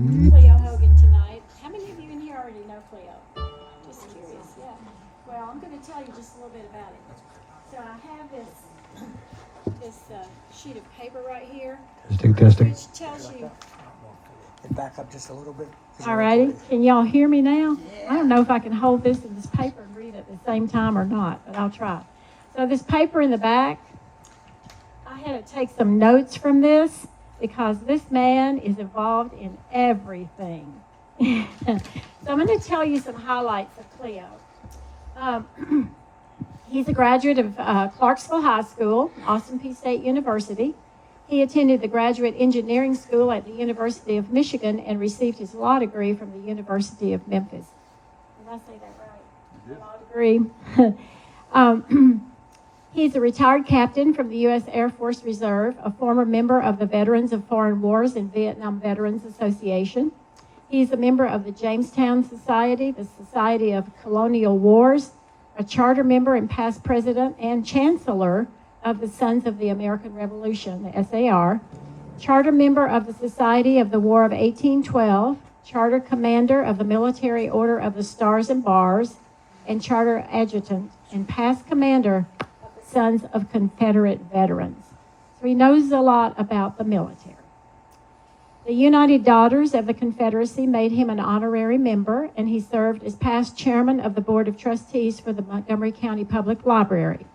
Cleo Hogan tonight. How many of you in here already know Cleo? Just curious, yeah. Well, I'm going to tell you just a little bit about it. So I have this sheet of paper right here, Testing. which tells you. And back up just a little bit. Alrighty, can y'all hear me now? I don't know if I can hold this and this paper and read at the same time or not, but I'll try. So this paper in the back, I had to take some notes from this because this man is involved in everything. So I'm going to tell you some highlights of Cleo. He's a graduate of Clarksville High School, Austin Peay State University. He attended the Graduate Engineering School at the University of Michigan and received his law degree from the University of Memphis. Did I say that right? Law degree. He's a retired captain from the U.S. Air Force Reserve, a former member of the Veterans of Foreign Wars and Vietnam Veterans Association. He's a member of the Jamestown Society, the Society of Colonial Wars, a charter member and past president and chancellor of the Sons of the American Revolution, the SAR, charter member of the Society of the War of 1812, charter commander of the Military Order of the Stars and Bars, and charter adjutant and past commander of the Sons of Confederate Veterans. So he knows a lot about the military. The United Daughters of the Confederacy made him an honorary member, and he served as past chairman of the Board of Trustees for the Montgomery County Public Library.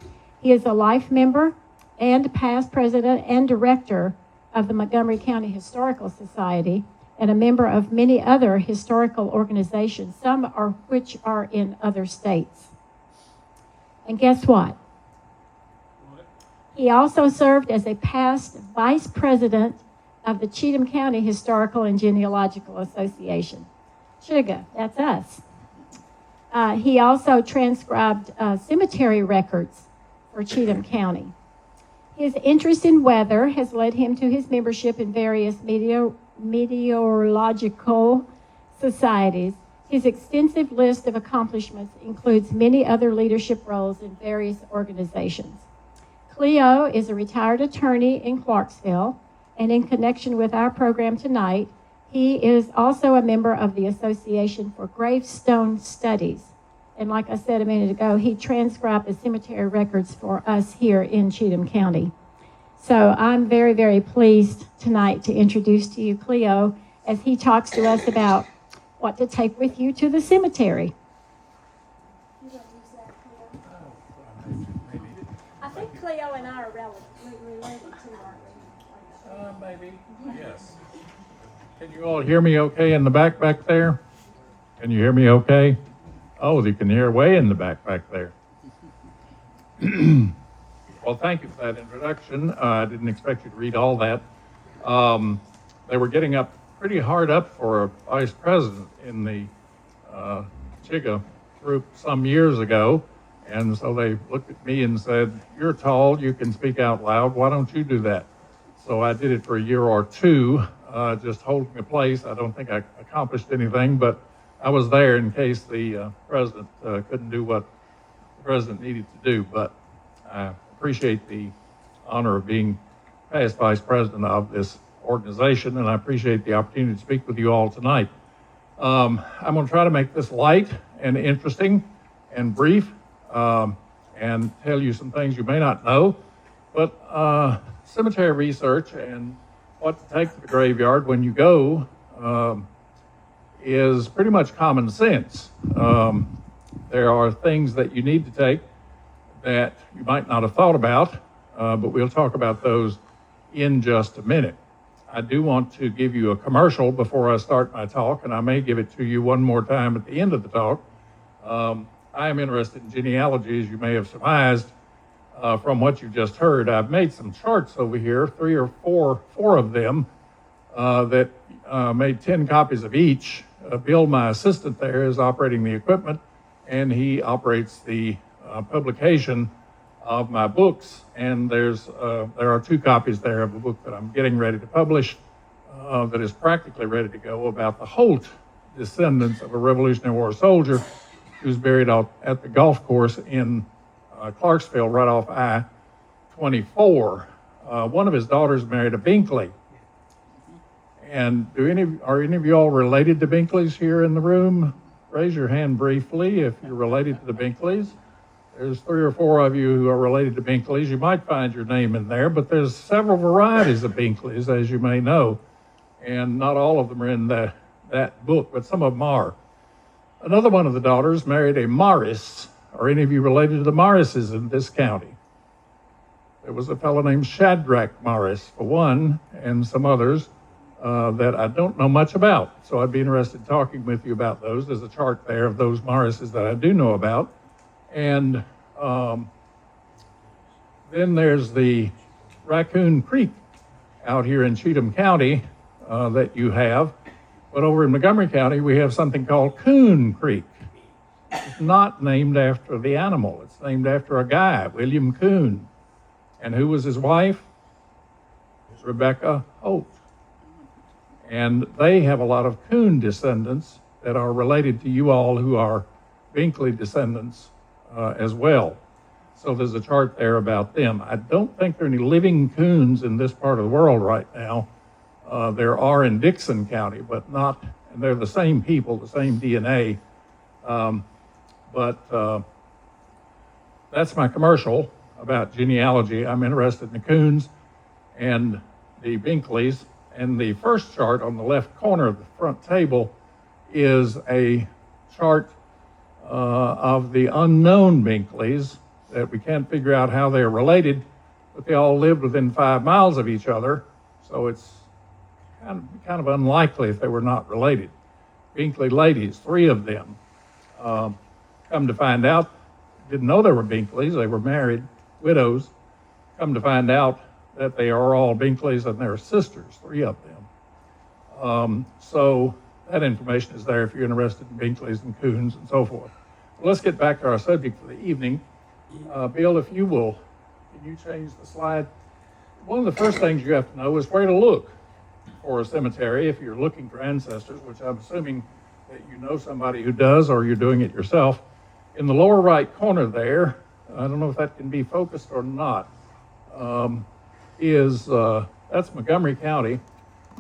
He is a life member and past president and director of the Montgomery County Historical Society and a member of many other historical organizations, some are which are in other states. And guess what? He also served as a past vice president of the Cheatham County Historical and Genealogical Association. Sugar, that's us. He also transcribed cemetery records for Cheatham County. His interest in weather has led him to his membership in various meteorological societies. His extensive list of accomplishments includes many other leadership roles in various organizations. Cleo is a retired attorney in Clarksville, and in connection with our program tonight, he is also a member of the Association for Gravestone Studies. And like I said a minute ago, he transcribed the cemetery records for us here in Cheatham County. So I'm very, very pleased tonight to introduce to you Cleo as he talks to us about what to take with you to the cemetery. I think Cleo and I are related too, aren't we? Maybe, yes. Can you all hear me okay in the back there? Can you hear me okay? Oh, you can hear way in the back there. Well, thank you for that introduction. I didn't expect you to read all that. They were getting up pretty hard up for a vice president in the Chiga group some years ago. And so they looked at me and said, "You're tall, you can speak out loud, why don't you do that?" So I did it for a year or two, just holding the place. I don't think I accomplished anything, but I was there in case the president couldn't do what the president needed to do. But I appreciate the honor of being past vice president of this organization, and I appreciate the opportunity to speak with you all tonight. I'm going to try to make this light and interesting and brief, and tell you some things you may not know. But cemetery research and what to take to the graveyard when you go is pretty much common sense. There are things that you need to take that you might not have thought about, but we'll talk about those in just a minute. I do want to give you a commercial before I start my talk, and I may give it to you one more time at the end of the talk. I am interested in genealogy, as you may have surmised from what you just heard. I've made some charts over here, four of them, that made 10 copies of each. Bill, my assistant there, is operating the equipment, and he operates the publication of my books. And there are 2 copies there of a book that I'm getting ready to publish that is practically ready to go about the Holt descendants of a Revolutionary War soldier who's buried out at the golf course in Clarksville, right off I-24. One of his daughters married a Binkley. And are any of you all related to Binkleys here in the room? Raise your hand briefly if you're related to the Binkleys. There's 3 or 4 of you who are related to Binkleys. You might find your name in there, but there's several varieties of Binkleys, as you may know. And not all of them are in that book, but some of them are. Another one of the daughters married a Morris. Are any of you related to the Morrises in this county? There was a fellow named Shadrach Morris, for one, and some others that I don't know much about. So I'd be interested in talking with you about those. There's a chart there of those Morrises that I do know about. And then there's the Raccoon Creek out here in Cheatham County that you have. But over in Montgomery County, we have something called Coon Creek. It's not named after the animal. It's named after a guy, William Coon. And who was his wife? Rebecca Holt. And they have a lot of Coon descendants that are related to you all who are Binkley descendants as well. So there's a chart there about them. I don't think there are any living Coons in this part of the world right now. There are in Dixon County, but not, and they're the same people, the same DNA. But that's my commercial about genealogy. I'm interested in the Coons and the Binkleys. And the first chart on the left corner of the front table is a chart of the unknown Binkleys that we can't figure out how they're related, but they all lived within 5 miles of each other. So it's kind of unlikely if they were not related. Binkley ladies, 3 of them. Come to find out, didn't know they were Binkleys. They were married, widows. Come to find out that they are all Binkleys and they're sisters, 3 of them. So that information is there if you're interested in Binkleys and Coons and so forth. Well, let's get back to our subject for the evening. Bill, if you will, can you change the slide? One of the first things you have to know is where to look for a cemetery if you're looking for ancestors, which I'm assuming that you know somebody who does or you're doing it yourself. In the lower right corner there, I don't know if that can be focused or not, that's Montgomery County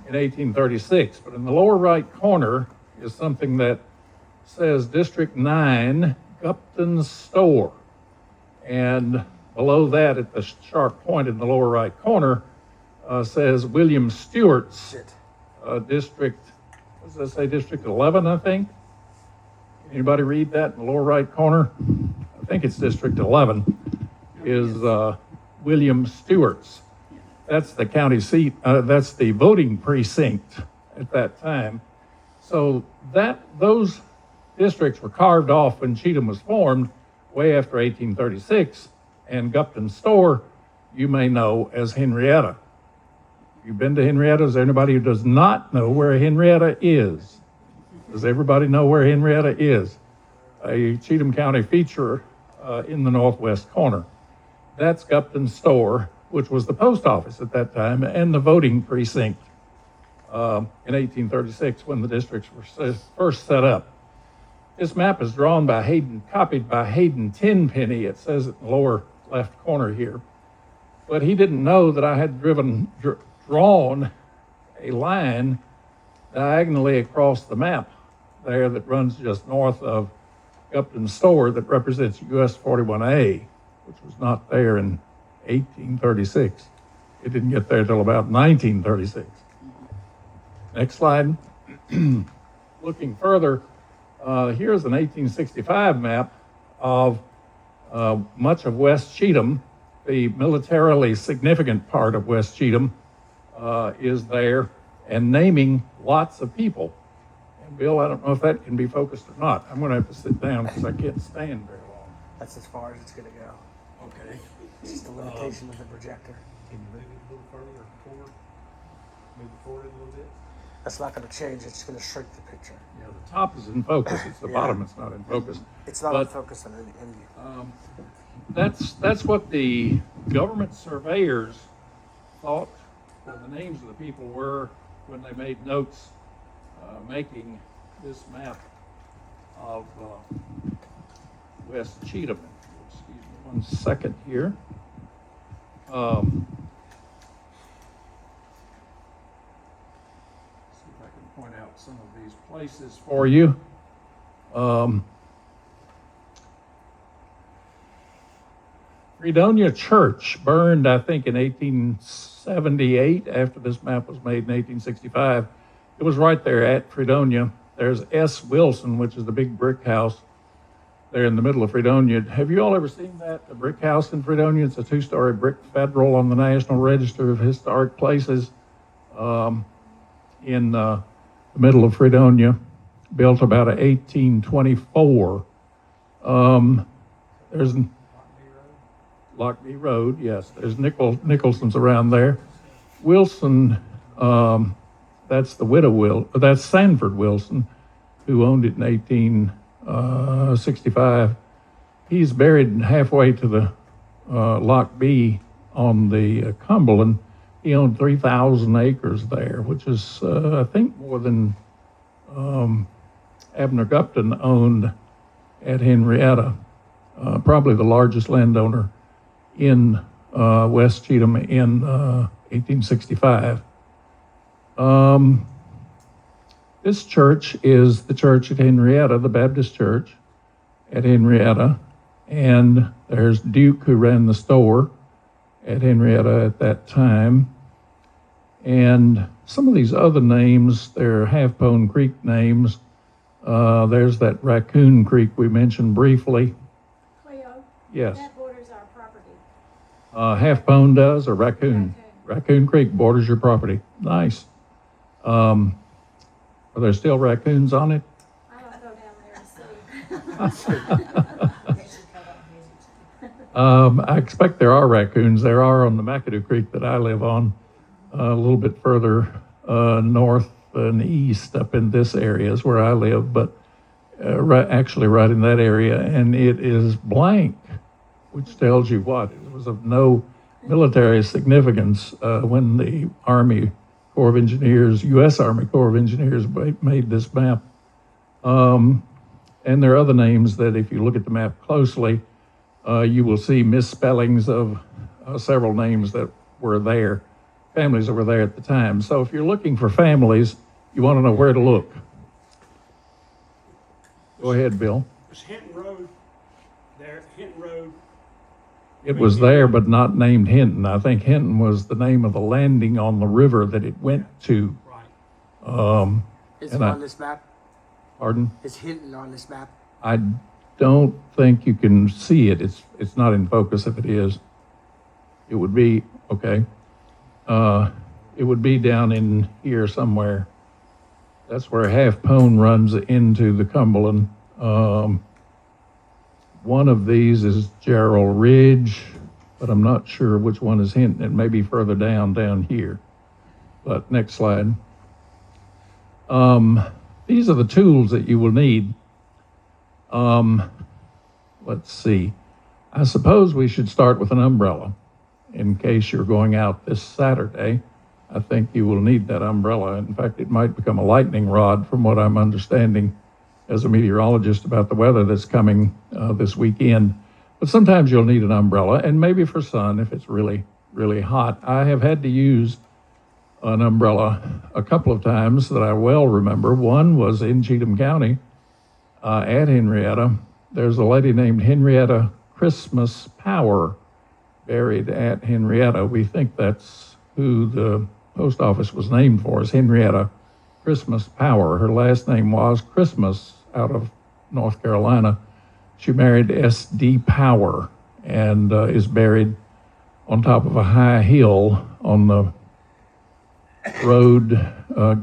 in 1836. But in the lower right corner is something that says District 9, Gupton's Store. And below that, at the sharp point in the lower right corner, says William Stewart's District, what does that say, District 11, I think? Anybody read that in the lower right corner? I think it's District 11, is William Stewart's. That's the county seat, that's the voting precinct at that time. So those districts were carved off when Cheatham was formed way after 1836, and Gupton's Store, you may know as Henrietta. You've been to Henrietta? Is there anybody who does not know where Henrietta is? Does everybody know where Henrietta is? A Cheatham County feature in the northwest corner. That's Gupton's Store, which was the post office at that time, and the voting precinct in 1836 when the districts were first set up. This map is drawn by Hayden, copied by Hayden Tenpenny. It says it in the lower left corner here. But he didn't know that I had drawn a line diagonally across the map there that runs just north of Gupton's Store that represents US 41A, which was not there in 1836. It didn't get there till about 1936. Next slide. Looking further, here's an 1865 map of much of West Cheatham. The militarily significant part of West Cheatham is there, and naming lots of people. And Bill, I don't know if that can be focused or not. I'm going to have to sit down because I can't stand very long. That's as far as it's going to go. Okay. It's just the limitation of the projector. Can you move it a little further or forward? Move it forward a little bit? That's not going to change. It's going to shrink the picture. Yeah, the top is in focus. It's the Yeah. bottom that's not in focus. It's not But- in focus on any. That's what the government surveyors thought the names of the people were when they made notes making this map of West Cheatham. Excuse me 1 second here. got some of these places for you. Fredonia Church burned, I think, in 1878 after this map was made in 1865. It was right there at Fredonia. There's S. Wilson, which is the big brick house there in the middle of Fredonia. Have you all ever seen that? The brick house in Fredonia? It's a 2-story brick federal on the National Register of Historic Places in the middle of Fredonia, built about 1824. There's Lockney Road, yes. There's Nicholson's around there. Wilson, that's the widow that's Sanford Wilson, who owned it in 1865. He's buried halfway to the Lock B on the Cumberland. He owned 3,000 acres there, which is, I think, more than Abner Gupton owned at Henrietta. Probably the largest landowner in West Cheatham in 1865. This church is the church at Henrietta, the Baptist church at Henrietta, and there's Duke, who ran the store at Henrietta at that time. And some of these other names, they're Half-Pone Creek names. There's that Raccoon Creek we mentioned briefly. Cleo, Yes. that borders our property. Half-Pone does, or Raccoon? Raccoon Creek borders your property. Nice. Are there still raccoons on it? I don't go down there and see. I expect there are raccoons. There are on the McAdoo Creek that I live on, a little bit further north and east up in this area is where I live, but actually right in that area, and it is blank, which tells you what? It was of no military significance when the Army Corps of Engineers, U.S. Army Corps of Engineers made this map. And there are other names that if you look at the map closely, you will see misspellings of several names that were there, families that were there at the time. So if you're looking for families, you want to know where to look. Go ahead, Bill. Was Hinton Road there? Hinton Road. It was there, but not named Hinton. I think Hinton was the name of the landing on the river that it went to. Right. Is And it I- on this map? Pardon? Is Hinton on this map? I don't think you can see it. It's not in focus if it is. It would be, okay. It would be down in here somewhere. That's where Half-Pone runs into the Cumberland. One of these is Gerald Ridge, but I'm not sure which one is Hinton. It may be further down here. But next slide. These are the tools that you will need. Let's see. I suppose we should start with an umbrella in case you're going out this Saturday. I think you will need that umbrella. In fact, it might become a lightning rod from what I'm understanding as a meteorologist about the weather that's coming this weekend. But sometimes you'll need an umbrella, and maybe for sun if it's really, really hot. I have had to use an umbrella a couple of times that I well remember. One was in Cheatham County at Henrietta. There's a lady named Henrietta Christmas Power buried at Henrietta. We think that's who the post office was named for, is Henrietta Christmas Power. Her last name was Christmas, out of North Carolina. She married S.D. Power and is buried on top of a high hill on the road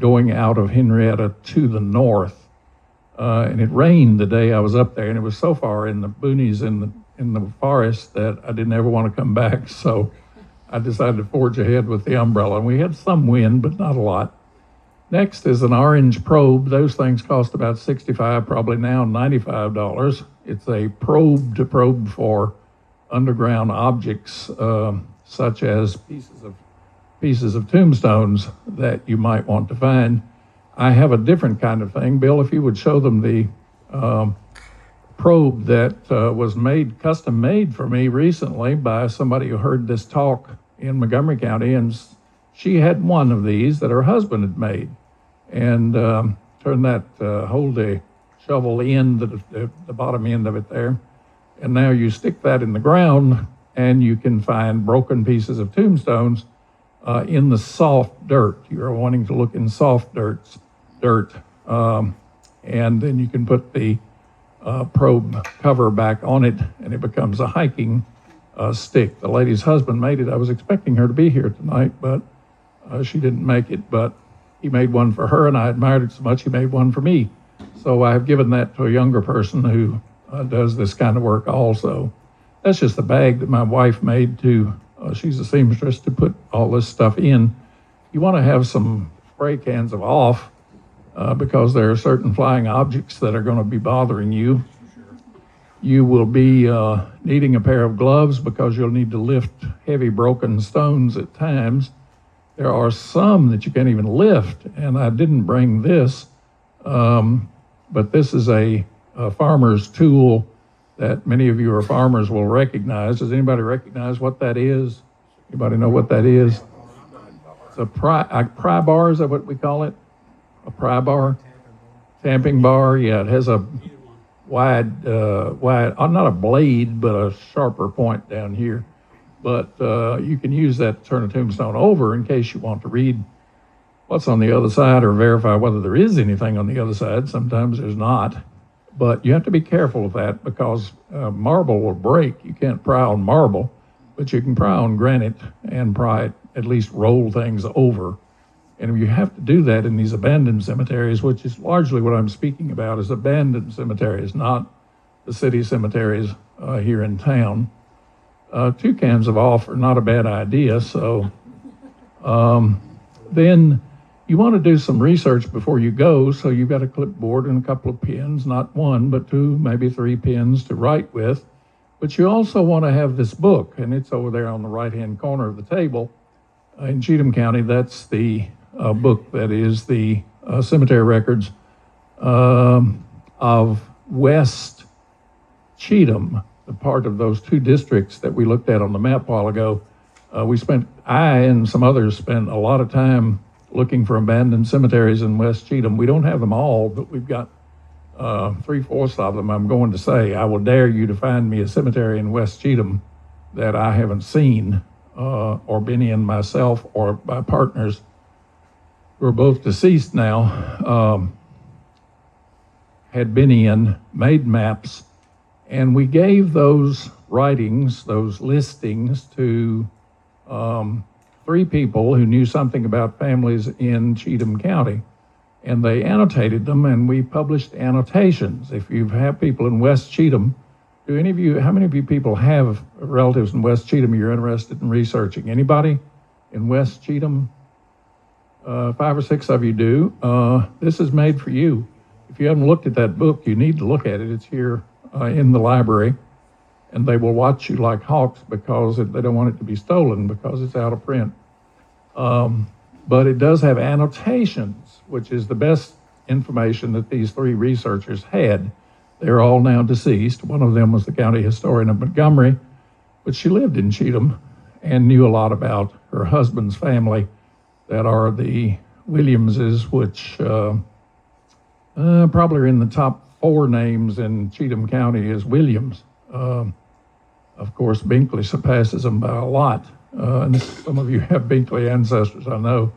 going out of Henrietta to the north. And it rained the day I was up there, and it was so far in the boonies in the forest that I didn't ever want to come back. So I decided to forge ahead with the umbrella. And we had some wind, but not a lot. Next is an orange probe. Those things cost about $65, probably now $95. It's a probe to probe for underground objects, such as pieces of tombstones that you might want to find. I have a different kind of thing. Bill, if you would show them the probe that was custom made for me recently by somebody who heard this talk in Montgomery County, and she had one of these that her husband had made. And hold the shovel in, the bottom end of it there. And now you stick that in the ground and you can find broken pieces of tombstones in the soft dirt. You're wanting to look in soft dirt. And then you can put the probe cover back on it and it becomes a hiking stick. The lady's husband made it. I was expecting her to be here tonight, but she didn't make it. But he made one for her and I admired it so much he made one for me. So I have given that to a younger person who does this kind of work also. That's just the bag that my wife made to, she's a seamstress, to put all this stuff in. You want to have some spray cans of off because there are certain flying objects that are going to be bothering you. You will be needing a pair of gloves because you'll need to lift heavy broken stones at times. There are some that you can't even lift, and I didn't bring this, but this is a farmer's tool that many of you are farmers will recognize. Does anybody recognize what that is? Anybody know what that is? It's a pry bar, is that what we call it? A pry bar? Tamping bar, yeah, it has a wide, not a blade, but a sharper point down here. But you can use that to turn a tombstone over in case you want to read what's on the other side or verify whether there is anything on the other side. Sometimes there's not. But you have to be careful of that because marble will break. You can't pry on marble, but you can pry on granite and pry it, at least roll things over. And you have to do that in these abandoned cemeteries, which is largely what I'm speaking about, is abandoned cemeteries, not the city cemeteries here in town. 2 cans of off are not a bad idea. So then you want to do some research before you go. So you've got a clipboard and a couple of pens, not 1, but 2, maybe 3 pens to write with. But you also want to have this book, and it's over there on the right-hand corner of the table. In Cheatham County, that's the book that is the cemetery records of West Cheatham, the part of those 2 districts that we looked at on the map a while ago. I and some others spent a lot of time looking for abandoned cemeteries in West Cheatham. We don't have them all, but we've got 3/4 of them. I'm going to say, I will dare you to find me a cemetery in West Cheatham that I haven't seen or been in myself or my partners who are both deceased now, had been in, made maps, and we gave those writings, those listings to 3 people who knew something about families in Cheatham County. And they annotated them, and we published annotations. If you have people in West Cheatham, how many of you people have relatives in West Cheatham you're interested in researching? Anybody in West Cheatham? 5 or 6 of you do. This is made for you. If you haven't looked at that book, you need to look at it. It's here in the library, and they will watch you like hawks because they don't want it to be stolen because it's out of print. But it does have annotations, which is the best information that these 3 researchers had. They're all now deceased. One of them was the county historian of Montgomery, but she lived in Cheatham and knew a lot about her husband's family that are the Williamses, which probably are in the top 4 names in Cheatham County as Williams. Of course, Binkley surpasses them by a lot. And some of you have Binkley ancestors, I know.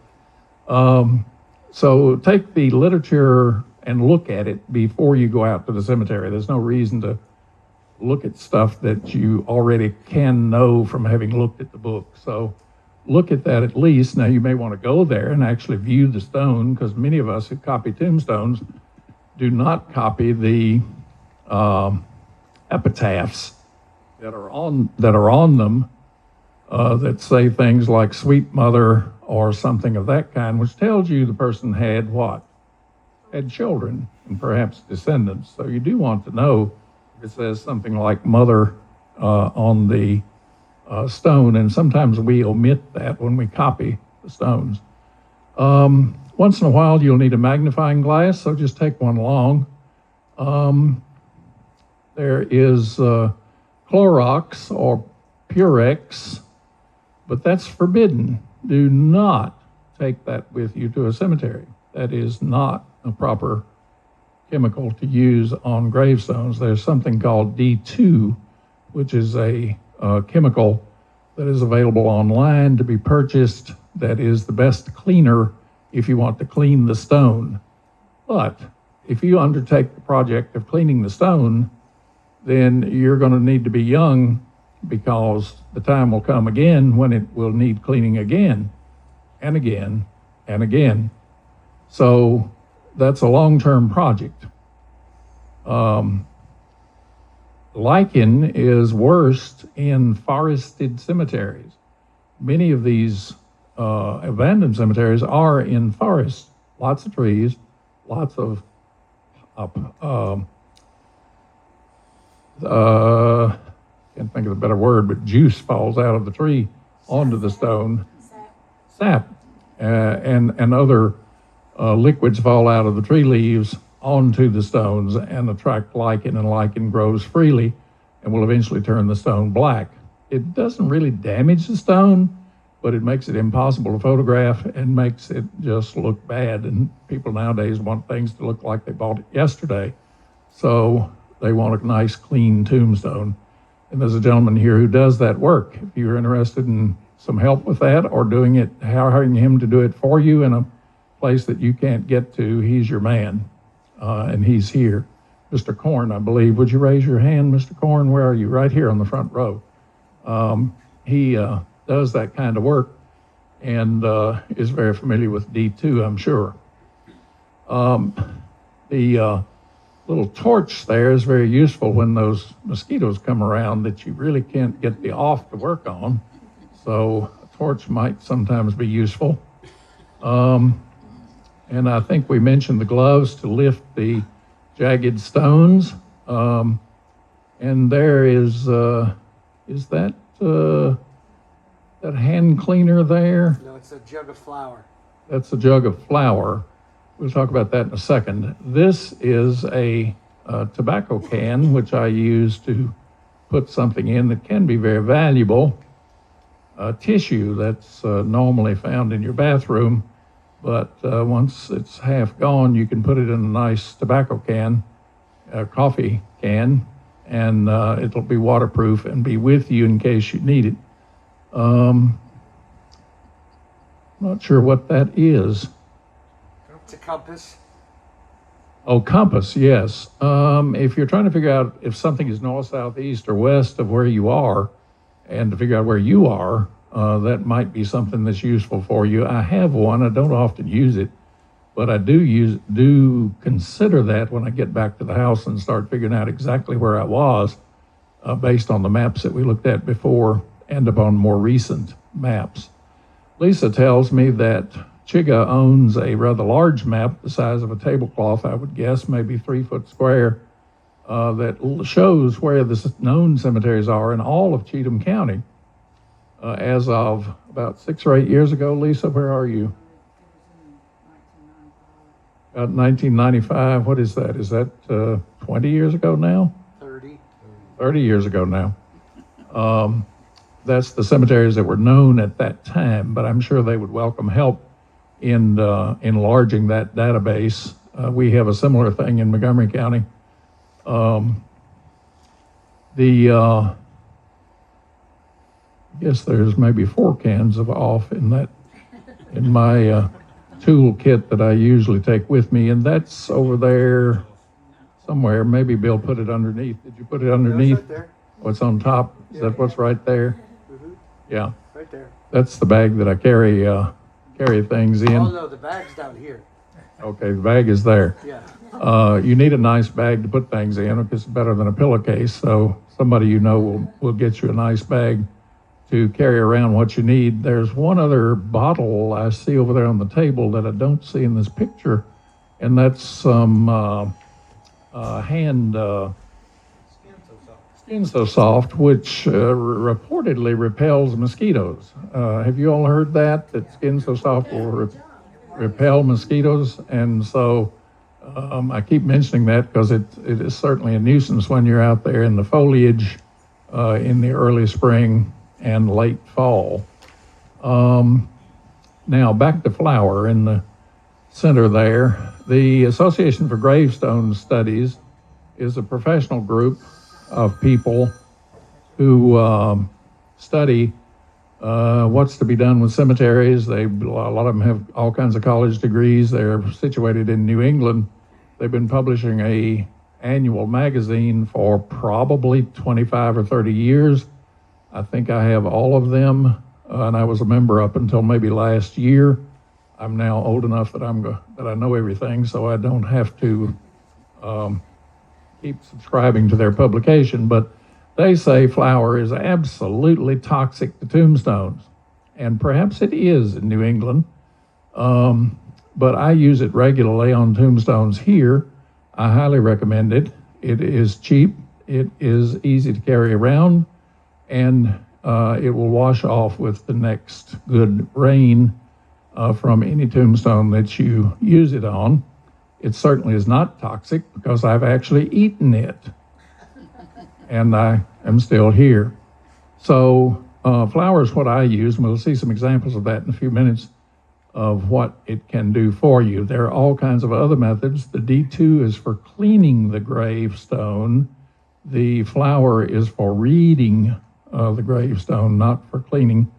So take the literature and look at it before you go out to the cemetery. There's no reason to look at stuff that you already can know from having looked at the book. So look at that at least. Now, you may want to go there and actually view the stone, because many of us who copy tombstones do not copy the epitaphs that are on them that say things like "sweet mother" or something of that kind, which tells you the person had what? Had children and perhaps descendants. So you do want to know if it says something like "mother" on the stone, and sometimes we omit that when we copy the stones. Once in a while, you'll need a magnifying glass, so just take one along. There is Clorox or Purex, but that's forbidden. Do not take that with you to a cemetery. That is not a proper chemical to use on gravestones. There's something called D2, which is a chemical that is available online to be purchased that is the best cleaner if you want to clean the stone. But if you undertake the project of cleaning the stone, then you're going to need to be young, because the time will come again when it will need cleaning again and again and again. So that's a long-term project. Lichen is worst in forested cemeteries. Many of these abandoned cemeteries are in forests, lots of trees, lots of can't think of a better word, but juice falls out of the tree onto the stone. Sap. And other liquids fall out of the tree leaves onto the stones and attract lichen, and lichen grows freely and will eventually turn the stone black. It doesn't really damage the stone, but it makes it impossible to photograph and makes it just look bad. And people nowadays want things to look like they bought it yesterday. So they want a nice, clean tombstone. And there's a gentleman here who does that work. If you're interested in some help with that, or doing it, hiring him to do it for you in a place that you can't get to, he's your man. And he's here. Mr. Korn, I believe. Would you raise your hand, Mr. Korn? Where are you? Right here on the front row. He does that kind of work and is very familiar with D2, I'm sure. The little torch there is very useful when those mosquitoes come around that you really can't get the off to work on. So a torch might sometimes be useful. And I think we mentioned the gloves to lift the jagged stones. And there is that hand cleaner there? No, it's a jug of flour. That's a jug of flour. We'll talk about that in a second. This is a tobacco can, which I use to put something in that can be very valuable. Tissue that's normally found in your bathroom, but once it's half gone, you can put it in a nice tobacco can, coffee can, and it'll be waterproof and be with you in case you need it. Not sure what that is. It's a compass. Oh, compass, yes. If you're trying to figure out if something is north, south, east, or west of where you are, and to figure out where you are, that might be something that's useful for you. I have one. I don't often use it, but I do consider that when I get back to the house and start figuring out exactly where I was, based on the maps that we looked at before and upon more recent maps. Lisa tells me that Chiga owns a rather large map, the size of a tablecloth, I would guess, maybe 3 foot square, that shows where the known cemeteries are in all of Cheatham County. As of about 6 or 8 years ago, Lisa, where are you? About 1995. What is that? Is that 20 years ago now? 30. 30 years ago now. That's the cemeteries that were known at that time, but I'm sure they would welcome help in enlarging that database. We have a similar thing in Montgomery County. I guess there's maybe 4 cans of off in my tool kit that I usually take with me, and that's over there somewhere. Maybe Bill put it underneath. Did you put it underneath? Right there. What's on top? Is that what's right there? Mm-hmm. Yeah. Right there. That's the bag that I carry things in. Oh no, the bag's down here. Okay, the bag is there. Yeah. You need a nice bag to put things in because it's better than a pillowcase. So somebody you know will get you a nice bag to carry around what you need. There's one other bottle I see over there on the table that I don't see in this picture, and that's some hand Skin So Soft, which reportedly repels mosquitoes. Have you all heard that Skin So Soft will repel mosquitoes? And so I keep mentioning that because it is certainly a nuisance when you're out there in the foliage in the early spring and late fall. Now back to flour. In the center there. The Association for Gravestone Studies is a professional group of people who study what's to be done with cemeteries. A lot of them have all kinds of college degrees. They're situated in New England. They've been publishing a annual magazine for probably 25 or 30 years. I think I have all of them, and I was a member up until maybe last year. I'm now old enough that I know everything, so I don't have to keep subscribing to their publication. But they say flour is absolutely toxic to tombstones, and perhaps it is in New England. But I use it regularly on tombstones here. I highly recommend it. It is cheap, it is easy to carry around, and it will wash off with the next good rain from any tombstone that you use it on. It certainly is not toxic because I've actually eaten it, and I am still here. So flour is what I use, and we'll see some examples of that in a few minutes of what it can do for you. There are all kinds of other methods. The D2 is for cleaning the gravestone. The flour is for reading the gravestone, not for cleaning.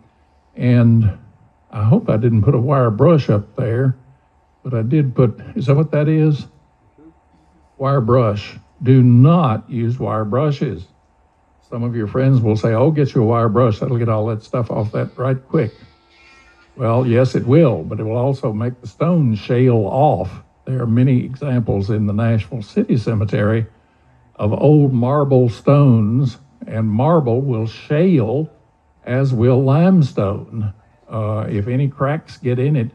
And I hope I didn't put a wire brush up there, but I did put, is that what that is? Wire brush. Do not use wire brushes. Some of your friends will say, oh, get you a wire brush. That'll get all that stuff off that right quick. Well, yes, it will, but it will also make the stone shale off. There are many examples in the Nashville City Cemetery of old marble stones, and marble will shale, as will limestone. If any cracks get in it,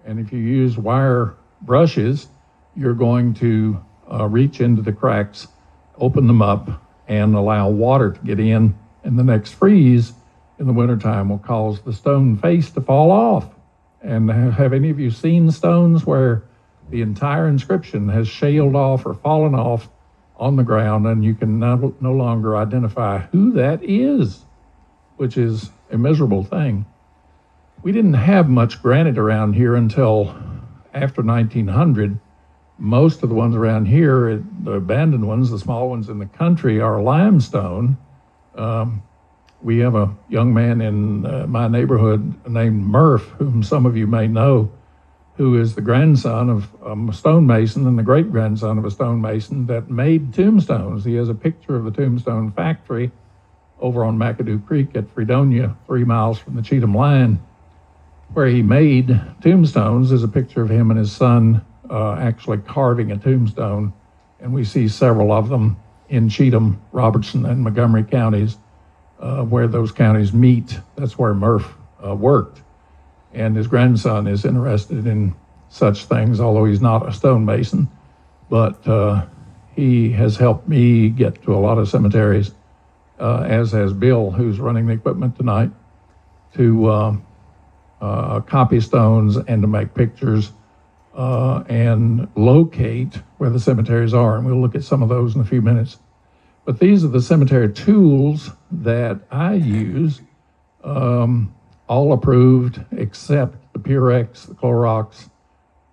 and if you use wire brushes, you're going to reach into the cracks, open them up, and allow water to get in, and the next freeze in the wintertime will cause the stone face to fall off. And have any of you seen stones where the entire inscription has shaled off or fallen off on the ground, and you can no longer identify who that is, which is a miserable thing. We didn't have much granite around here until after 1900. Most of the ones around here, the abandoned ones, the small ones in the country, are limestone. We have a young man in my neighborhood named Murph, whom some of you may know, who is the grandson of a stonemason and the great-grandson of a stonemason that made tombstones. He has a picture of the tombstone factory over on McAdoo Creek at Fredonia, 3 miles from the Cheatham line, where he made tombstones. There's a picture of him and his son actually carving a tombstone, and we see several of them in Cheatham, Robertson, and Montgomery counties. Where those counties meet. That's where Murph worked. And his grandson is interested in such things, although he's not a stonemason. But he has helped me get to a lot of cemeteries, as has Bill, who's running the equipment tonight, to copy stones and to make pictures and locate where the cemeteries are. And we'll look at some of those in a few minutes. But these are the cemetery tools that I use, all approved except the Purex, the Clorox,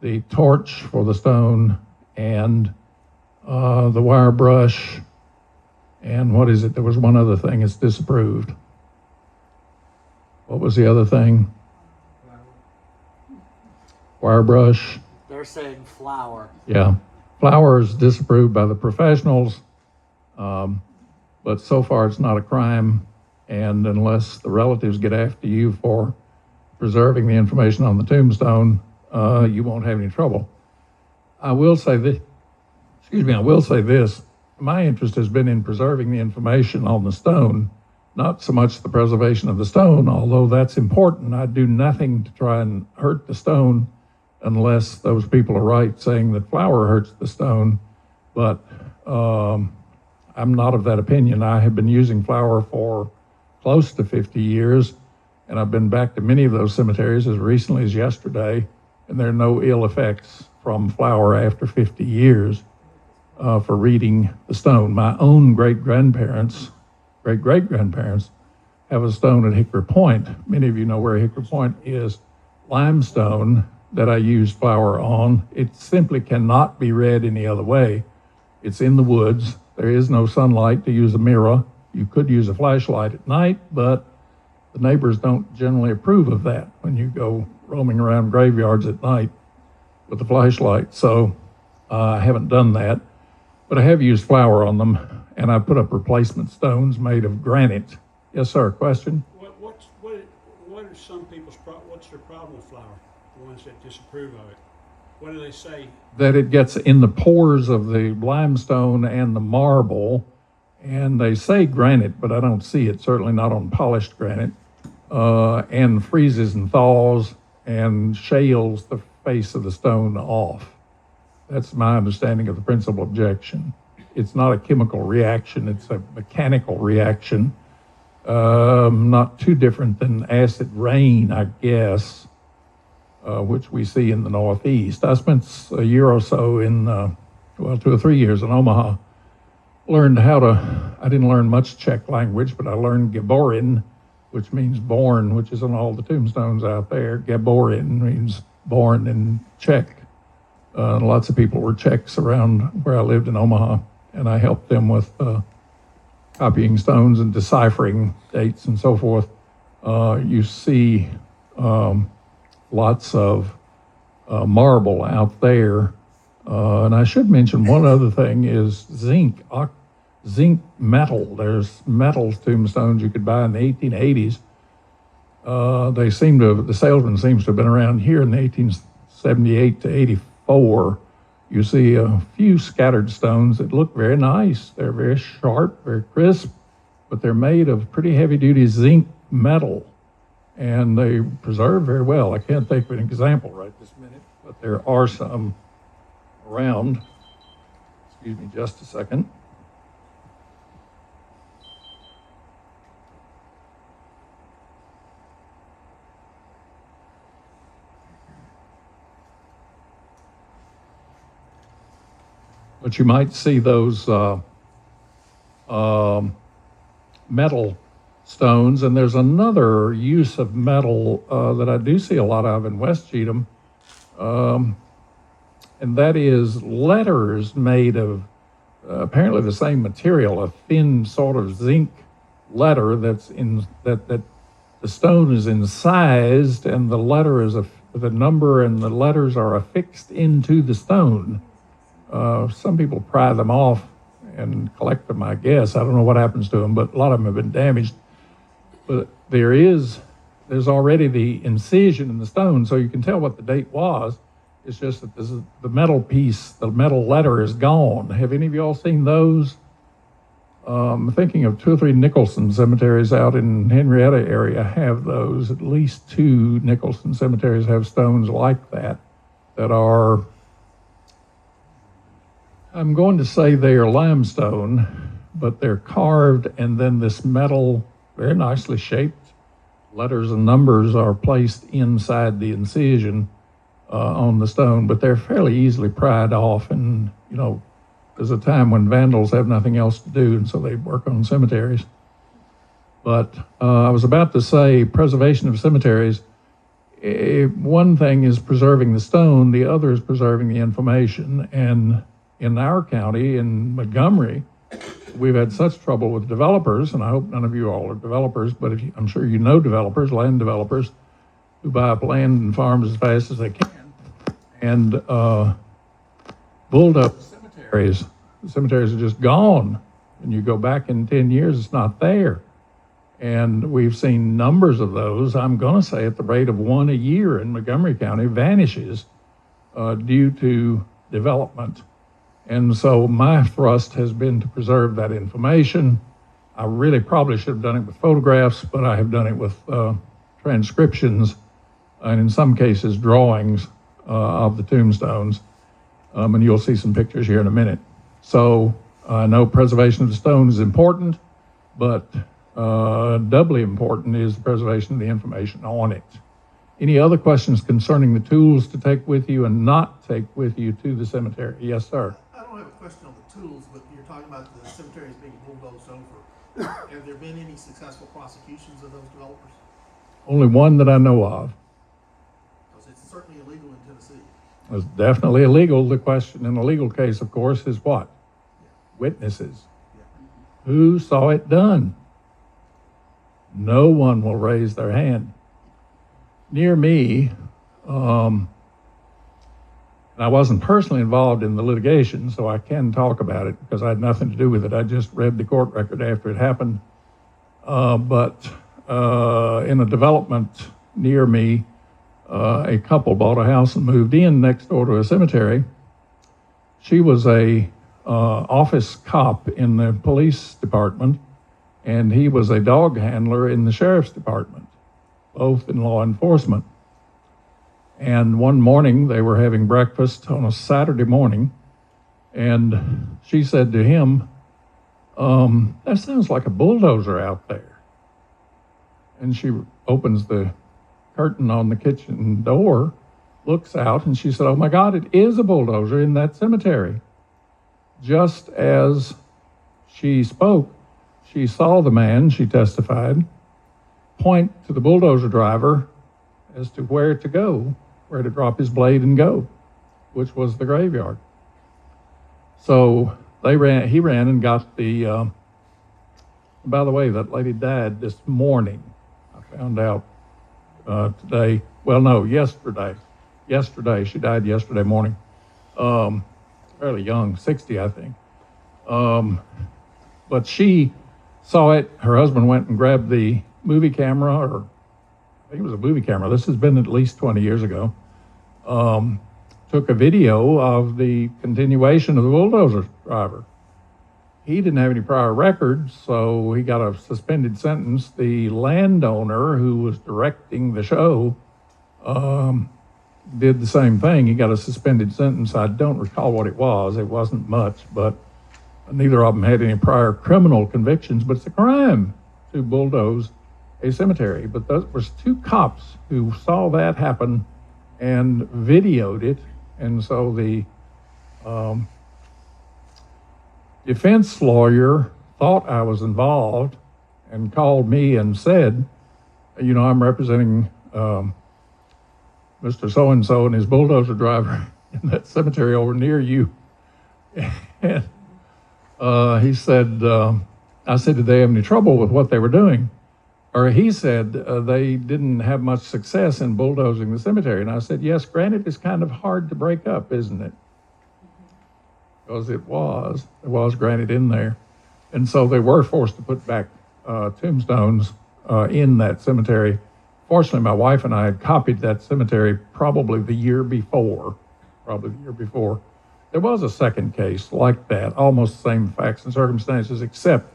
the torch for the stone, and the wire brush, and what is it? There was one other thing that's disapproved. What was the other thing? Wire brush. They're saying flour. Yeah. Flour is disapproved by the professionals. But so far it's not a crime, and unless the relatives get after you for preserving the information on the tombstone, you won't have any trouble. I will say this, my interest has been in preserving the information on the stone, not so much the preservation of the stone, although that's important. I do nothing to try and hurt the stone unless those people are right saying that flour hurts the stone, but I'm not of that opinion. I have been using flour for close to 50 years, and I've been back to many of those cemeteries as recently as yesterday, and there are no ill effects from flour after 50 years for reading the stone. My own great-great-grandparents have a stone at Hickory Point. Many of you know where Hickory Point is. Limestone that I used flour on. It simply cannot be read any other way. It's in the woods. There is no sunlight to use a mirror. You could use a flashlight at night, but the neighbors don't generally approve of that when you go roaming around graveyards at night with a flashlight. So I haven't done that, but I have used flour on them, and I put up replacement stones made of granite. Yes, sir, question? What are some people's what's their problem with flour? The ones that disapprove of it. What do they say? That it gets in the pores of the limestone and the marble, and they say granite, but I don't see it, certainly not on polished granite, and freezes and thaws and shales the face of the stone off. That's my understanding of the principal objection. It's not a chemical reaction, it's a mechanical reaction. Not too different than acid rain, I guess, which we see in the Northeast. I spent a year or so in, 2 or 3 years in Omaha. I didn't learn much Czech language, but I learned Geboren, which means born, which is on all the tombstones out there. Geboren means born in Czech. Lots of people were Czechs around where I lived in Omaha, and I helped them with copying stones and deciphering dates and so forth. You see lots of marble out there. And I should mention one other thing is zinc metal. There's metal tombstones you could buy in the 1880s. The salesman seems to have been around here in the 1878 to 84. You see a few scattered stones that look very nice. They're very sharp, very crisp, but they're made of pretty heavy-duty zinc metal, and they preserve very well. I can't think of an example right this minute, but there are some around. Excuse me just a second. But you might see those metal stones, and there's another use of metal that I do see a lot of in West Cheatham, and that is letters made of apparently the same material, a thin sort of zinc letter that the stone is incised, and the letter is the number and the letters are affixed into the stone. Some people pry them off and collect them, I guess. I don't know what happens to them, but a lot of them have been damaged. But there's already the incision in the stone, so you can tell what the date was. It's just that the metal piece, the metal letter is gone. Have any of you all seen those? I'm thinking of 2 or 3 Nicholson cemeteries out in Henrietta area have those. At least 2 Nicholson cemeteries have stones like that are, I'm going to say they are limestone, but they're carved, and then this metal, very nicely shaped letters and numbers are placed inside the incision on the stone, but they're fairly easily pried off. And, there's a time when vandals have nothing else to do, and so they work on cemeteries. But I was about to say preservation of cemeteries. One thing is preserving the stone, the other is preserving the information. And in our county, in Montgomery, we've had such trouble with developers, and I hope none of you all are developers, but I'm sure you know developers, land developers, who buy up land and farms as fast as they can, and bulldoze cemeteries. The cemeteries are just gone. When you go back in 10 years, it's not there. And we've seen numbers of those, I'm going to say at the rate of 1 a year in Montgomery County, vanishes due to development. And so my thrust has been to preserve that information. I really probably should have done it with photographs, but I have done it with transcriptions, and in some cases drawings of the tombstones. And you'll see some pictures here in a minute. So I know preservation of the stone is important, but doubly important is the preservation of the information on it. Any other questions concerning the tools to take with you and not take with you to the cemetery? Yes, sir. I don't have a question on the tools, but you're talking about the cemeteries being bulldozed over. Have there been any successful prosecutions of those developers? Only one that I know of. Because it's certainly illegal in Tennessee. It was definitely illegal. The question in a legal case, of course, is what? Witnesses. Who saw it done? No one will raise their hand. Near me, and I wasn't personally involved in the litigation, so I can talk about it because I had nothing to do with it. I just read the court record after it happened. But in a development near me, a couple bought a house and moved in next door to a cemetery. She was a office cop in the police department, and he was a dog handler in the sheriff's department, both in law enforcement. And one morning they were having breakfast on a Saturday morning, and she said to him, that sounds like a bulldozer out there. And she opens the curtain on the kitchen door, looks out, and she said, oh my God, it is a bulldozer in that cemetery. Just as she spoke, she saw the man, she testified, point to the bulldozer driver as to where to go, where to drop his blade and go, which was the graveyard. So he ran and got the, by the way, that lady died this morning. I found out today, well, no, yesterday. Yesterday, she died yesterday morning. Fairly young, 60, I think. But she saw it. Her husband went and grabbed the movie camera, or I think it was a movie camera. This has been at least 20 years ago. Took a video of the continuation of the bulldozer driver. He didn't have any prior records, so he got a suspended sentence. The landowner who was directing the show did the same thing. He got a suspended sentence. I don't recall what it was. It wasn't much, but neither of them had any prior criminal convictions. But it's a crime to bulldoze a cemetery. But those was two cops who saw that happen and videoed it. And so the defense lawyer thought I was involved and called me and said, you know, I'm representing Mr. So-and-so and his bulldozer driver in that cemetery over near you. And he said, I said, did they have any trouble with what they were doing? Or he said, they didn't have much success in bulldozing the cemetery. And I said, yes, granted, it's kind of hard to break up, isn't it? Because it was granted in there. And so they were forced to put back tombstones in that cemetery. Fortunately, my wife and I had copied that cemetery probably the year before. There was a second case like that, almost the same facts and circumstances, except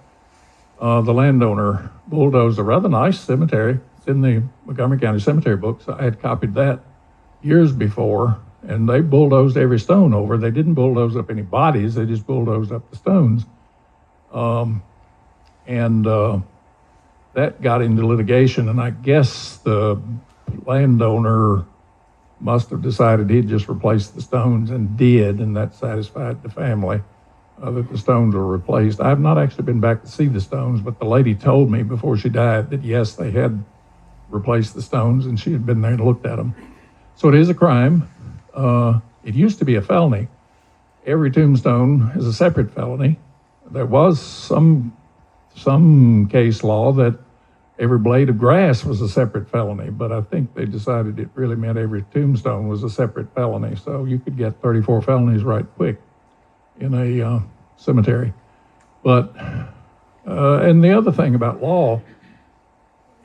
the landowner bulldozed a rather nice cemetery. It's in the Montgomery County Cemetery books. I had copied that years before, and they bulldozed every stone over. They didn't bulldoze up any bodies, they just bulldozed up the stones. That got into litigation, and I guess the landowner must have decided he'd just replace the stones, and did, and that satisfied the family that the stones were replaced. I have not actually been back to see the stones, but the lady told me before she died that yes, they had replaced the stones, and she had been there and looked at them. So it is a crime. It used to be a felony. Every tombstone is a separate felony. There was some case law that every blade of grass was a separate felony, but I think they decided it really meant every tombstone was a separate felony. So you could get 34 felonies right quick in a cemetery. But, and the other thing about law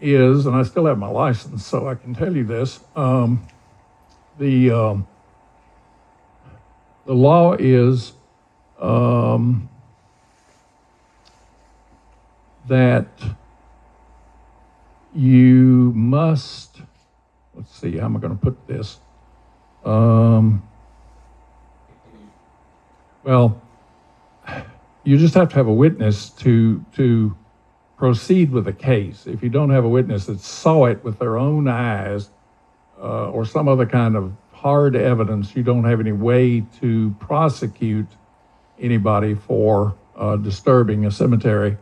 is, and I still have my license, so I can tell you this, the law is that you must, let's see, how am I going to put this? Well, you just have to have a witness to proceed with a case. If you don't have a witness that saw it with their own eyes or some other kind of hard evidence, you don't have any way to prosecute anybody for disturbing a cemetery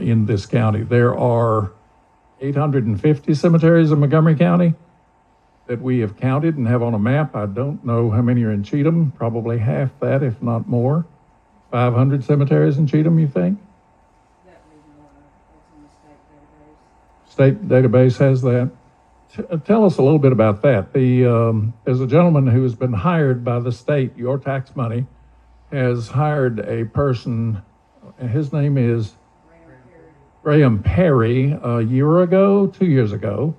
in this county. There are 850 cemeteries in Montgomery County, that we have counted and have on a map. I don't know how many are in Cheatham, probably half that, if not more. 500 cemeteries in Cheatham, you think? That we know of, it's in the state database. State database has that. Tell us a little bit about that. There's a gentleman who has been hired by the state, your tax money, has hired a person, and his name is Graham Perry, a year ago, 2 years ago,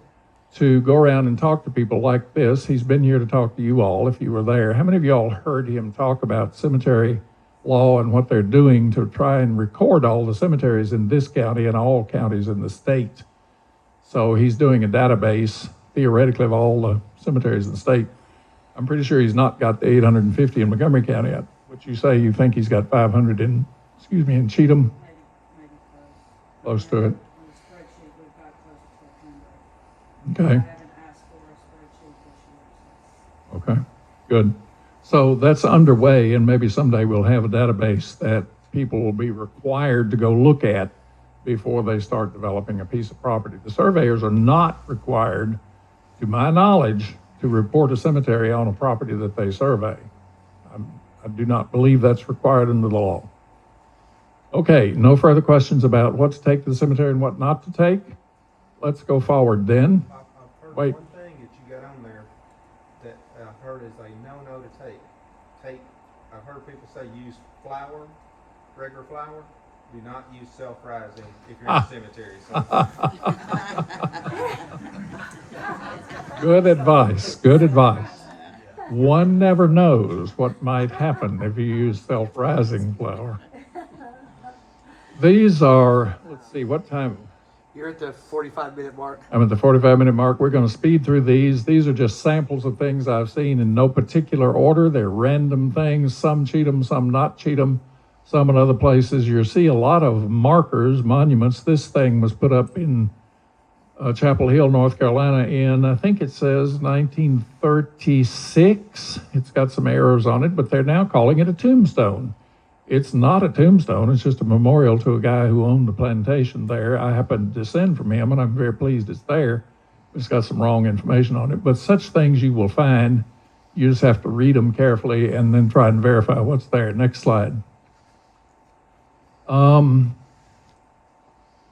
to go around and talk to people like this. He's been here to talk to you all if you were there. How many of y'all heard him talk about cemetery law and what they're doing to try and record all the cemeteries in this county and all counties in the state? So he's doing a database, theoretically, of all the cemeteries in the state. I'm pretty sure he's not got the 850 in Montgomery County yet. What you say you think he's got 500 in Cheatham? Maybe Close to it. On the spreadsheet, we've got close to 1,200. Okay. I haven't asked for a spreadsheet this year, so. Okay, good. So that's underway, and maybe someday we'll have a database that people will be required to go look at before they start developing a piece of property. The surveyors are not required, to my knowledge, to report a cemetery on a property that they survey. I do not believe that's required under the law. Okay, no further questions about what to take to the cemetery and what not to take? Let's go forward then. I've heard Wait. one thing that you got on there that I've heard is a no-no to take. I've heard people say use flour, regular flour. Do not use self-rising if you're in a cemetery. So. Good advice, good advice. One never knows what might happen if you use self-rising flour. These are, let's see, what time? You're at the 45-minute mark. I'm at the 45-minute mark. We're going to speed through these. These are just samples of things I've seen in no particular order. They're random things, some Cheatham, some not Cheatham, some in other places. You'll see a lot of markers, monuments. This thing was put up in Chapel Hill, North Carolina in, I think it says 1936. It's got some errors on it, but they're now calling it a tombstone. It's not a tombstone. It's just a memorial to a guy who owned a plantation there. I happen to descend from him, and I'm very pleased it's there. It's got some wrong information on it. But such things you will find. You just have to read them carefully and then try and verify what's there. Next slide.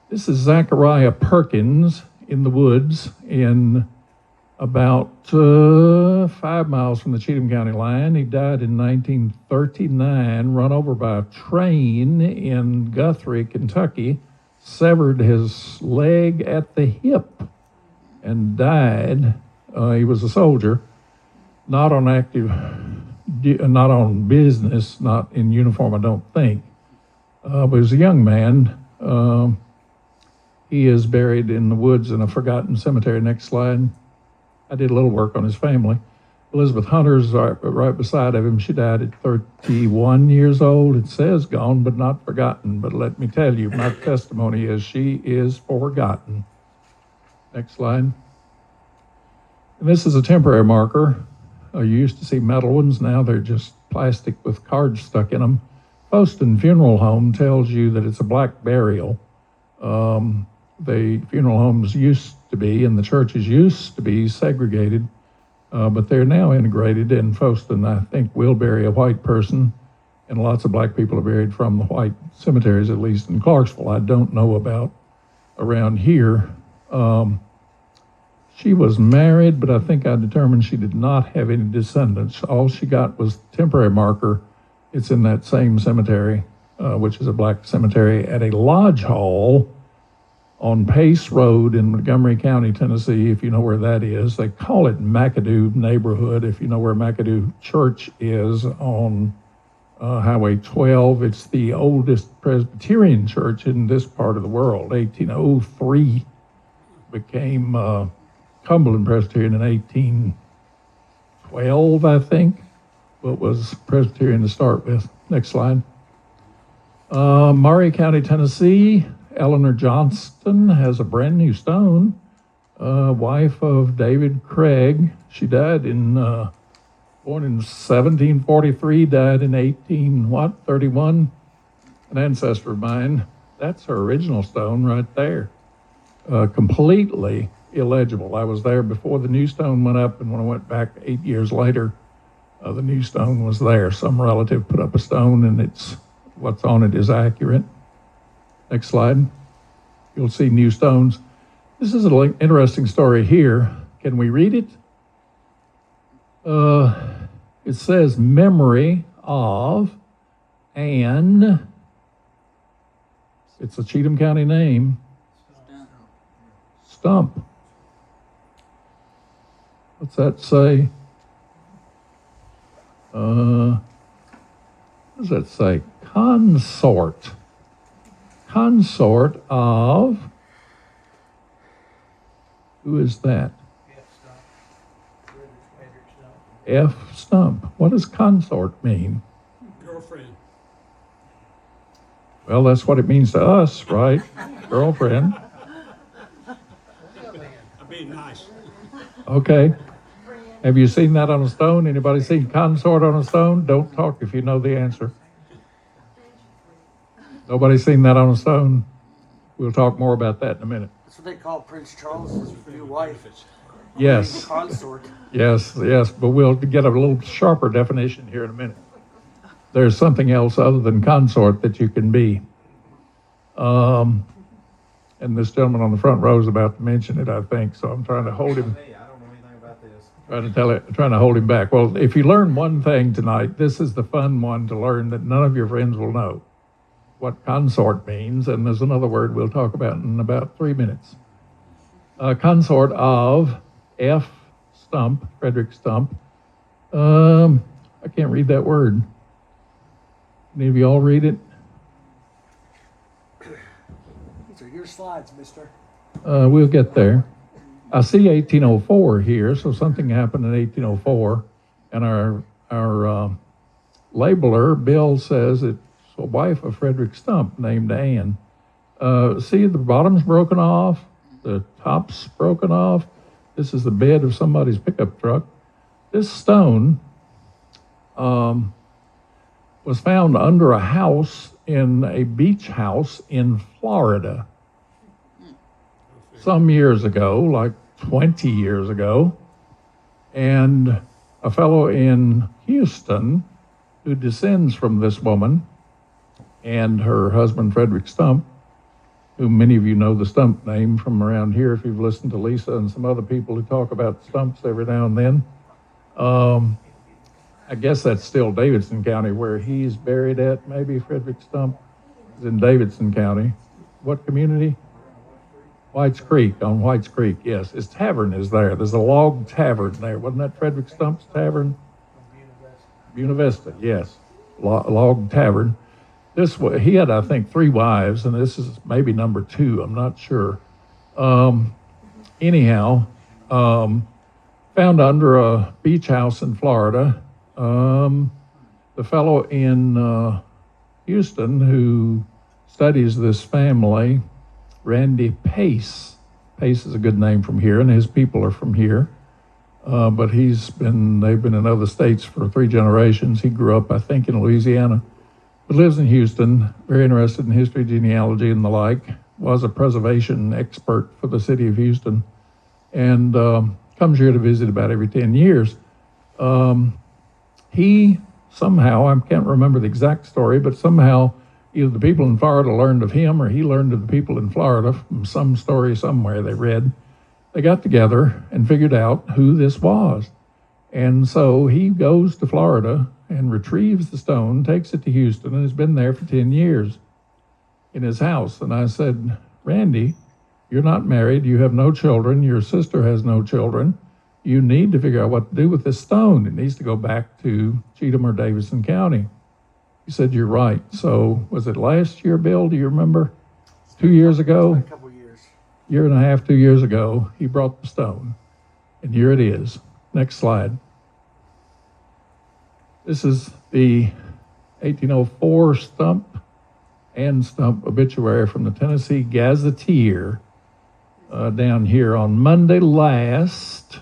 This is Zachariah Perkins in the woods in about 5 miles from the Cheatham County line. He died in 1939, run over by a train in Guthrie, Kentucky, severed his leg at the hip and died. He was a soldier, not on not on business, not in uniform, I don't think. But he was a young man. He is buried in the woods in a forgotten cemetery. Next slide. I did a little work on his family. Elizabeth Hunter's right beside of him. She died at 31 years old. It says gone, but not forgotten. But let me tell you, my testimony is she is forgotten. Next slide. And this is a temporary marker. You used to see metal ones. Now they're just plastic with cards stuck in them. Poston Funeral Home tells you that it's a black burial. The funeral homes used to be, and the churches used to be segregated, but they're now integrated. And Poston, I think, will bury a white person, and lots of black people are buried from the white cemeteries, at least in Clarksville. I don't know about around here. She was married, but I think I determined she did not have any descendants. All she got was temporary marker. It's in that same cemetery, which is a black cemetery, at a lodge hall on Pace Road in Montgomery County, Tennessee, if you know where that is. They call it McAdoo neighborhood, if you know where McAdoo Church is on Highway 12. It's the oldest Presbyterian church in this part of the world. 1803 became Cumberland Presbyterian in 1812, I think, but was Presbyterian to start with. Next slide. Maury County, Tennessee. Eleanor Johnston has a brand new stone, wife of David Craig. She died born in 1743, died in 31. An ancestor of mine. That's her original stone right there. Completely illegible. I was there before the new stone went up, and when I went back 8 years later, the new stone was there. Some relative put up a stone, and what's on it is accurate. Next slide. You'll see new stones. This is an interesting story here. Can we read it? It says memory of an, it's a Cheatham County name, Stump. What's that say? What does that say? Consort. Consort of, who is that? F. Stump. What does consort mean? Girlfriend. Well, that's what it means to us, right? Girlfriend. I'm being nice. Okay. Have you seen that on a stone? Anybody seen consort on a stone? Don't talk if you know the answer. Nobody seen that on a stone? We'll talk more about that in a minute. That's what they call Prince Charles's new wife. Yes. Consort. Yes, but we'll get a little sharper definition here in a minute. There's something else other than consort that you can be. And this gentleman on the front row is about to mention it, I think, so I'm trying to hold him, Hey, I don't know anything about this. trying to hold him back. Well, if you learn one thing tonight, this is the fun one to learn that none of your friends will know. What consort means, and there's another word we'll talk about in about 3 minutes. Consort of F. Stump, Frederick Stump. I can't read that word. Any of you all read it? These are your slides, mister. We'll get there. I see 1804 here, so something happened in 1804, and our labeler, Bill, says it's a wife of Frederick Stump named Ann. See, the bottom's broken off, the top's broken off. This is the bed of somebody's pickup truck. This stone was found under a house in a beach house in Florida some years ago, like 20 years ago. And a fellow in Houston who descends from this woman and her husband, Frederick Stump, who many of you know the Stump name from around here if you've listened to Lisa and some other people who talk about stumps every now and then. I guess that's still Davidson County where he's buried at, maybe Frederick Stump is in Davidson County. What community? White's Creek, on White's Creek, yes. His tavern is there. There's a log tavern there. Wasn't that Frederick Stump's tavern? Buena Vista, yes. Log tavern. He had, I think, 3 wives, and this is maybe number 2. I'm not sure. Anyhow, found under a beach house in Florida. The fellow in Houston who studies this family, Randy Pace. Pace is a good name from here, and his people are from here. But they've been in other states for 3 generations. He grew up, I think, in Louisiana, but lives in Houston, very interested in history, genealogy, and the like. Was a preservation expert for the city of Houston, and comes here to visit about every 10 years. He somehow, I can't remember the exact story, but somehow either the people in Florida learned of him or he learned of the people in Florida from some story somewhere they read. They got together and figured out who this was. And so he goes to Florida and retrieves the stone, takes it to Houston, and has been there for 10 years in his house. And I said, Randy, you're not married, you have no children, your sister has no children. You need to figure out what to do with this stone. It needs to go back to Cheatham or Davidson County. He said, you're right. So was it last year, Bill? Do you remember? 2 years ago? A couple years. Year and a half, 2 years ago, he brought the stone. And here it is. Next slide. This is the 1804 Stump and Stump obituary from the Tennessee Gazetteer down here on Monday last.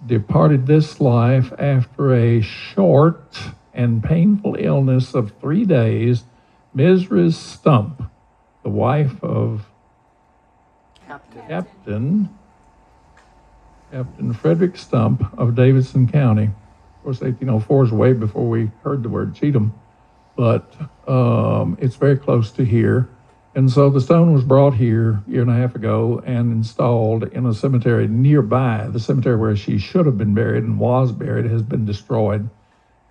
Departed this life after a short and painful illness of 3 days. Mrs. Stump, the wife of Captain. Captain Captain Frederick Stump of Davidson County. Of course, 1804 is way before we heard the word Cheatham, but it's very close to here. And so the stone was brought here a year and a half ago and installed in a cemetery nearby. The cemetery where she should have been buried and was buried has been destroyed,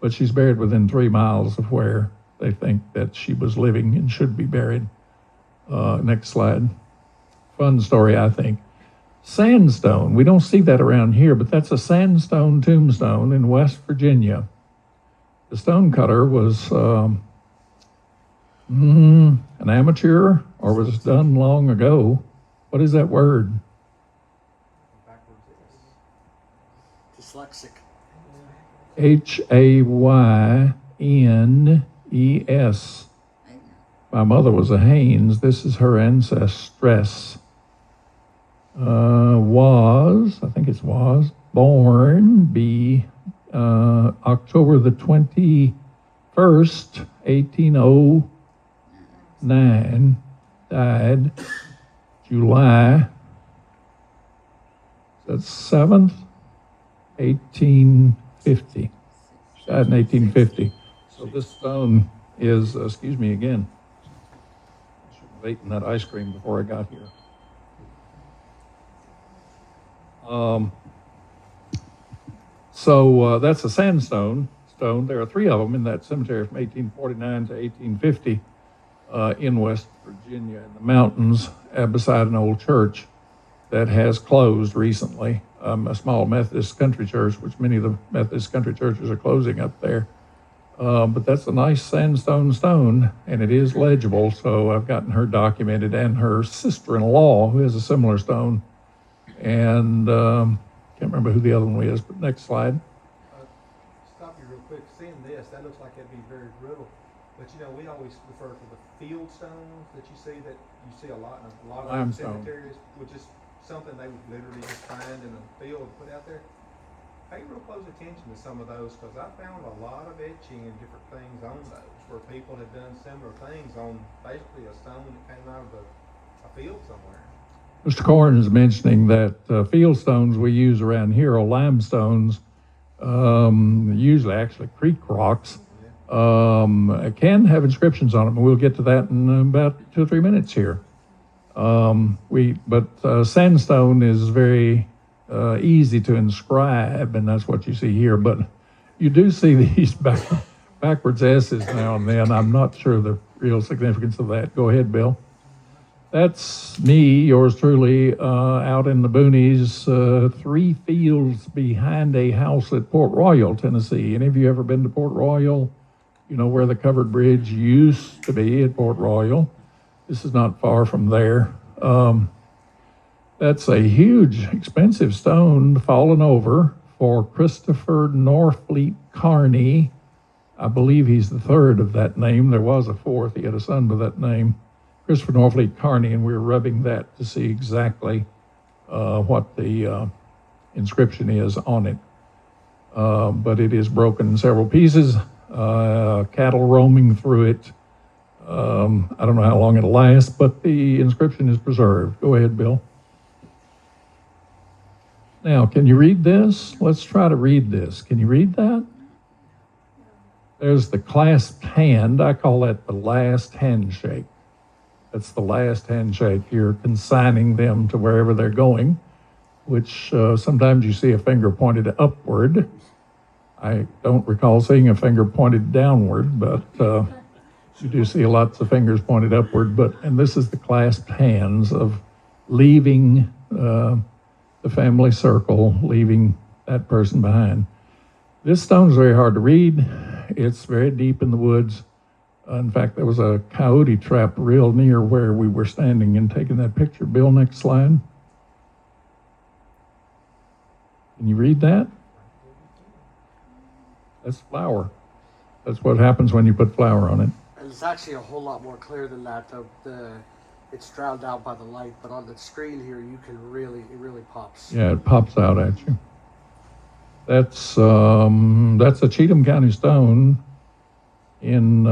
but she's buried within 3 miles of where they think that she was living and should be buried. Next slide. Fun story, I think. Sandstone. We don't see that around here, but that's a sandstone tombstone in West Virginia. The stonecutter was an amateur, or was done long ago. What is that word? Backwards is. Dyslexic. Haynes. My mother was a Haynes. This is her ancestress. Born October the 21st, 1809, died July, that's 7th, 1850. She died in 1850. So this stone is, excuse me again, I should have eaten that ice cream before I got here. So that's a sandstone stone. There are 3 of them in that cemetery from 1849 to 1850 in West Virginia in the mountains beside an old church that has closed recently, a small Methodist country church, which many of the Methodist country churches are closing up there. But that's a nice sandstone stone, and it is legible, so I've gotten her documented, and her sister-in-law, who has a similar stone. And can't remember who the other one is, but next slide. Stop you real quick. Seeing this, that looks like it'd be very brittle. But you know, we always refer to the field stones that you see a lot in a lot of Limestone. cemeteries, which is something they would literally just find in a field and put out there. Pay real close attention to some of those, because I found a lot of etching and different things on those where people had done similar things on basically a stone that came out of a field somewhere. Mr. Corn is mentioning that field stones we use around here are limestones, usually actually creek rocks, can have inscriptions on them, and we'll get to that in about 2 or 3 minutes here. Sandstone is very easy to inscribe, and that's what you see here. But you do see these backwards S's now and then. I'm not sure the real significance of that. Go ahead, Bill. That's me, yours truly, out in the boonies, 3 fields behind a house at Port Royal, Tennessee. Any of you ever been to Port Royal? You know where the covered bridge used to be at Port Royal. This is not far from there. That's a huge, expensive stone fallen over for Christopher Norfleet Carney. I believe he's the 3rd of that name. There was a 4th. He had a son by that name. Christopher Norfleet Carney, and we were rubbing that to see exactly what the inscription is on it. But it is broken in several pieces, cattle roaming through it. I don't know how long it'll last, but the inscription is preserved. Go ahead, Bill. Now, can you read this? Let's try to read this. Can you read that? There's the clasped hand. I call that the last handshake. That's the last handshake. You're consigning them to wherever they're going, which sometimes you see a finger pointed upward. I don't recall seeing a finger pointed downward, but you do see lots of fingers pointed upward. And this is the clasped hands of leaving the family circle, leaving that person behind. This stone is very hard to read. It's very deep in the woods. In fact, there was a coyote trap real near where we were standing and taking that picture. Bill, next slide. Can you read that? That's flour. That's what happens when you put flour on it. And it's actually a whole lot more clear than that. It's drowned out by the light, but on the screen here, you can it really pops. Yeah, it pops out at you. That's a Cheatham County stone in,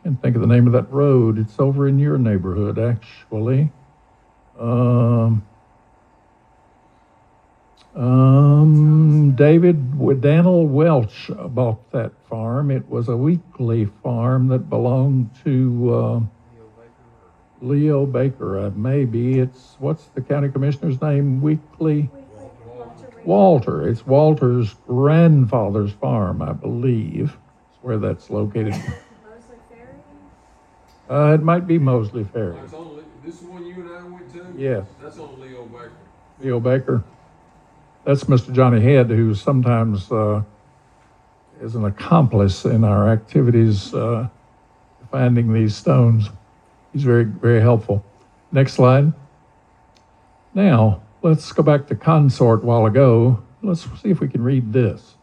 can't think of the name of that road. It's over in your neighborhood, actually. David Daniel Welch bought that farm. It was a weekly farm that belonged to Leo Baker, maybe. What's the county commissioner's name? Weekly? Walter. It's Walter's grandfather's farm, I believe. That's where that's located. Mosley Ferry? It might be Mosley Ferry. This is the one you and I went to? Yes. That's on Leo Baker. Leo Baker. That's Mr. Johnny Head, who sometimes is an accomplice in our activities finding these stones. He's very, very helpful. Next slide. Now, let's go back to consort a while ago. Let's see if we can read this.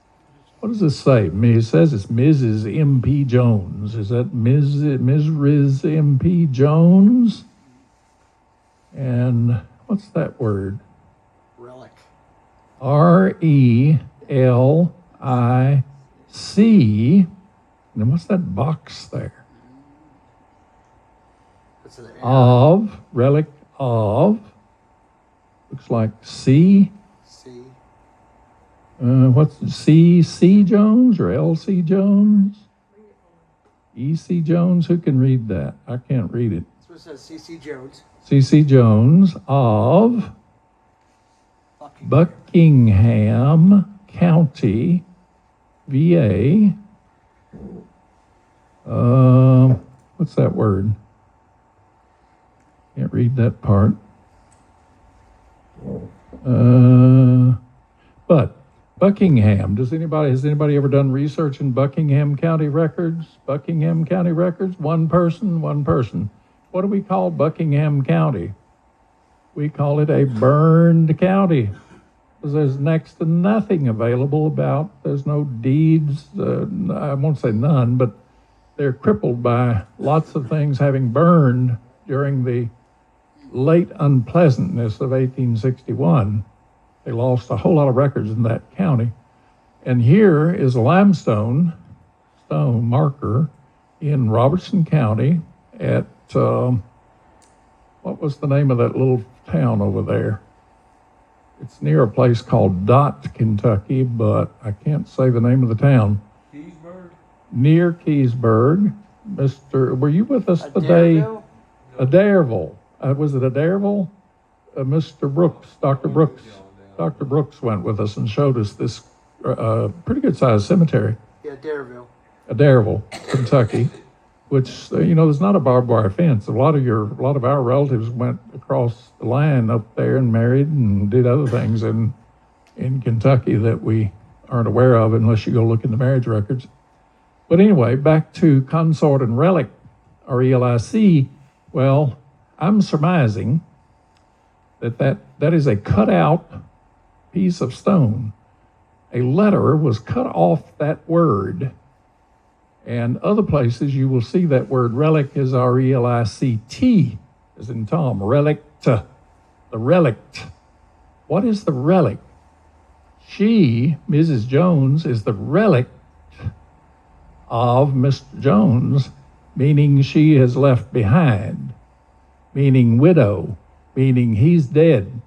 What does this say? It says it's Mrs. M.P. Jones. Is that Ms. M.P. Jones? And what's that word? Relic. R-E-L-I-C. And then what's that box there? It's an Of, relic of, looks like C. C. What's C Jones or L.C. Jones? E.C. Jones? Who can read that? I can't read it. So it says C.C. Jones. C.C. Jones of Buckingham County, VA. What's that word? Can't read that part. But Buckingham, has anybody ever done research in Buckingham County records? Buckingham County records? One person. What do we call Buckingham County? We call it a burned county. Because there's next to nothing available there's no deeds, I won't say none, but they're crippled by lots of things having burned during the late unpleasantness of 1861. They lost a whole lot of records in that county. And here is a limestone stone marker in Robertson County at, what was the name of that little town over there? It's near a place called Dot, Kentucky, but I can't say the name of the town. Keysburg? Near Keysburg. Were you with us today? Adairsville? Adairsville. Was it Adairsville? Mr. Brooks, Dr. Brooks. Dr. Brooks went with us and showed us this pretty good sized cemetery. Yeah, Dareville. Adairsville, Kentucky, which, there's not a barbed wire fence. A lot of our relatives went across the line up there and married and did other things in Kentucky that we aren't aware of unless you go look in the marriage records. But anyway, back to consort and relic, R-E-L-I-C. Well, I'm surmising that is a cut-out piece of stone. A letter was cut off that word. And other places you will see that word relic is R-E-L-I-C-T, as in Tom, relict, the relict. What is the relic? She, Mrs. Jones, is the relict of Mr. Jones, meaning she has left behind, meaning widow, meaning he's dead.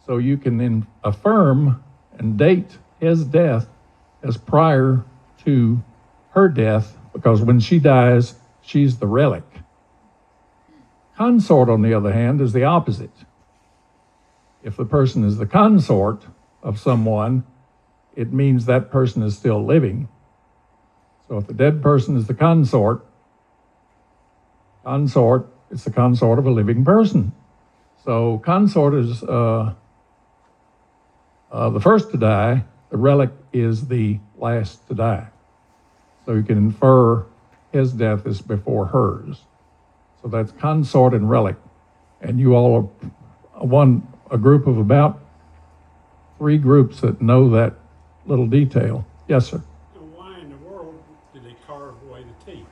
So you can then affirm and date his death as prior to her death, because when she dies, she's the relic. Consort, on the other hand, is the opposite. If the person is the consort of someone, it means that person is still living. So if the dead person is the consort, it's the consort of a living person. So consort is the first to die. The relic is the last to die. So you can infer his death is before hers. So that's consort and relic. And you all are a group of about 3 groups that know that little detail. Yes, sir. And why in the world did they carve away the T?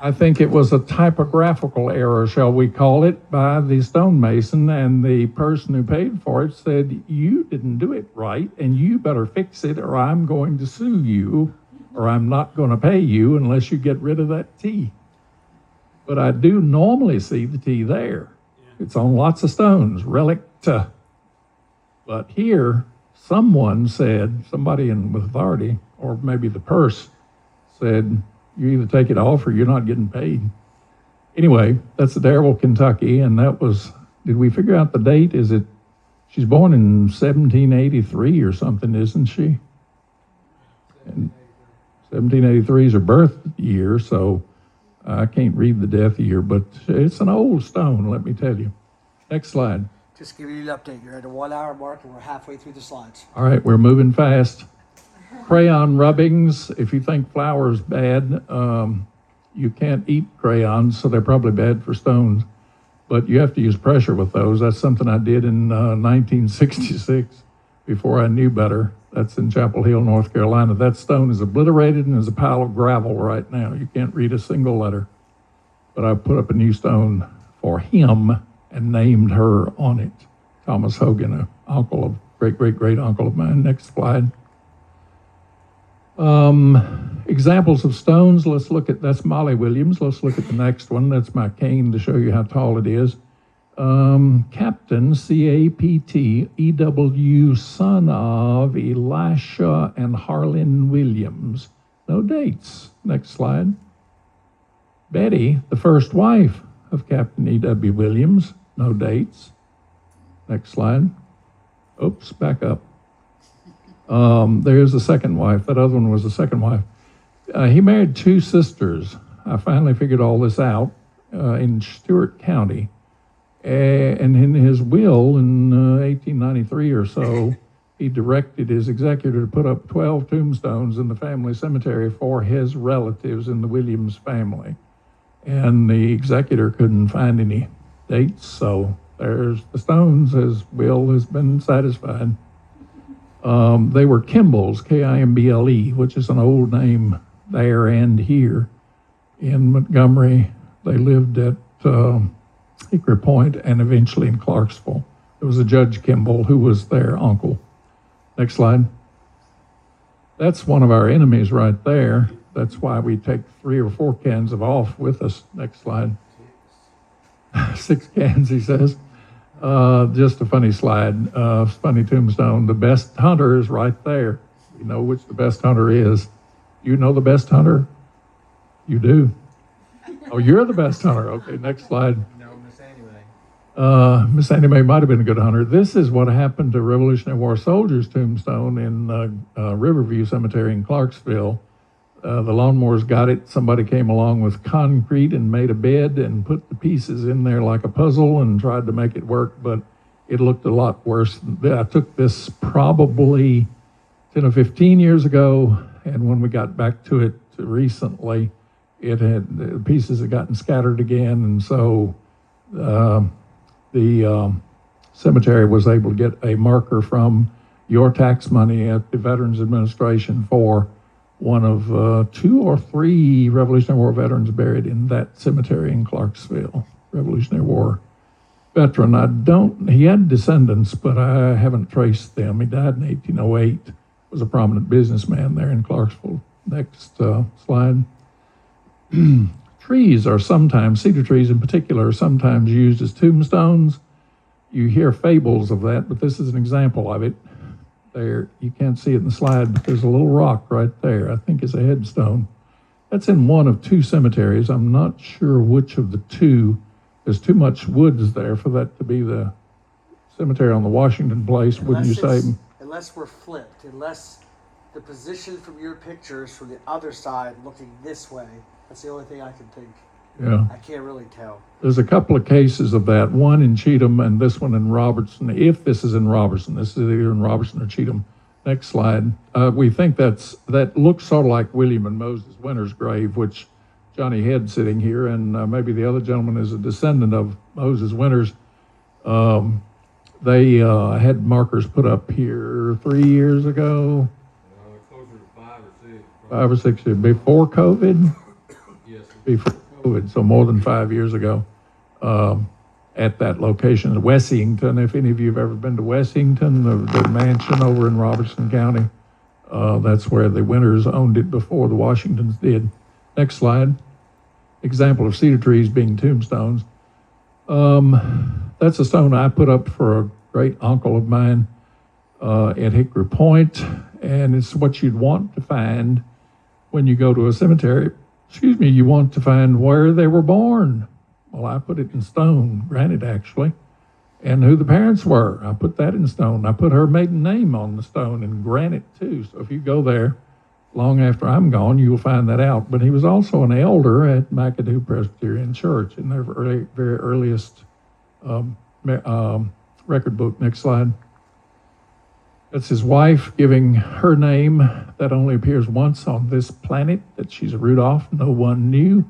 I think it was a typographical error, shall we call it, by the stonemason, and the person who paid for it said, you didn't do it right, and you better fix it, or I'm going to sue you, or I'm not going to pay you unless you get rid of that T. But I do normally see the T there. It's on lots of stones, relic. But here, someone said, somebody with authority, or maybe the purse, said, you either take it off or you're not getting paid. Anyway, that's Darrell, Kentucky, and that was, did we figure out the date? She's born in 1783 or something, isn't she? And 1783 is her birth year, so I can't read the death year, but it's an old stone, let me tell you. Next slide. Just give you an update. You're at the 1 hour mark and we're halfway through the slides. All right, we're moving fast. Crayon rubbings, if you think flour is bad, you can't eat crayons, so they're probably bad for stones. But you have to use pressure with those. That's something I did in 1966 before I knew better. That's in Chapel Hill, North Carolina. That stone is obliterated and is a pile of gravel right now. You can't read a single letter. But I put up a new stone for him and named her on it. Thomas Hogan, an uncle of, great uncle of mine. Next slide. Examples of stones. Let's look at, that's Molly Williams. Let's look at the next one. That's my cane to show you how tall it is. Captain, C-A-P-T, E-W, son of Elisha and Harlan Williams. No dates. Next slide. Betty, the first wife of Captain E.W. Williams. No dates. Next slide. Oops, back up. There's the second wife. That other one was the second wife. He married two sisters. I finally figured all this out in Stewart County. And in his will in 1893 or so, he directed his executor to put up 12 tombstones in the family cemetery for his relatives in the Williams family. And the executor couldn't find any dates, so there's the stones. His will has been satisfied. They were Kimball's, K-I-M-B-L-E, which is an old name there and here in Montgomery. They lived at Hickory Point and eventually in Clarksville. There was a Judge Kimball who was their uncle. Next slide. That's one of our enemies right there. That's why we take 3 or 4 cans of off with us. Next slide. 6 cans, he says. Just a funny slide, funny tombstone. The best hunter is right there. You know which the best hunter is. You know the best hunter? You do. Oh, you're the best hunter. Okay, next slide. No, Miss Annie Mae. Miss Annie Mae might have been a good hunter. This is what happened to Revolutionary War soldiers' tombstone in Riverview Cemetery in Clarksville. The lawnmowers got it. Somebody came along with concrete and made a bed and put the pieces in there like a puzzle and tried to make it work, but it looked a lot worse. I took this probably 10 or 15 years ago, and when we got back to it recently, the pieces had gotten scattered again, and so the cemetery was able to get a marker from your tax money at the Veterans Administration for one of 2 or 3 Revolutionary War veterans buried in that cemetery in Clarksville. Revolutionary War veteran. He had descendants, but I haven't traced them. He died in 1808. Was a prominent businessman there in Clarksville. Next slide. Trees are sometimes, cedar trees in particular, are sometimes used as tombstones. You hear fables of that, but this is an example of it. There, you can't see it in the slide, but there's a little rock right there. I think it's a headstone. That's in one of 2 cemeteries. I'm not sure which of the 2. There's too much woods there for that to be the cemetery on the Washington place, wouldn't you say? Unless we're flipped, unless the position from your picture is from the other side looking this way. That's the only thing I can think. Yeah. I can't really tell. There's a couple of cases of that, one in Cheatham and this one in Robertson. If this is in Robertson, this is either in Robertson or Cheatham. Next slide. We think that looks sort of like William and Moses Winter's grave, which Johnny Head sitting here, and maybe the other gentleman is a descendant of Moses Winters. They had markers put up here 3 years ago. Closer to 5 or 6. 5 or 6 years before COVID. Yes. Before COVID, so more than 5 years ago, at that location in Wessington. If any of you have ever been to Wessington, the mansion over in Robertson County, that's where the Winters owned it before the Washingtons did. Next slide. Example of cedar trees being tombstones. That's a stone I put up for a great uncle of mine. at Hickory Point, and it's what you'd want to find when you go to a cemetery. Excuse me, you want to find where they were born. Well, I put it in stone, granite actually, and who the parents were. I put that in stone. I put her maiden name on the stone in granite too. So if you go there long after I'm gone, you will find that out. But he was also an elder at McAdoo Presbyterian Church in their very earliest record book. Next slide. That's his wife giving her name that only appears once on this planet, that she's a Rudolph. No one knew,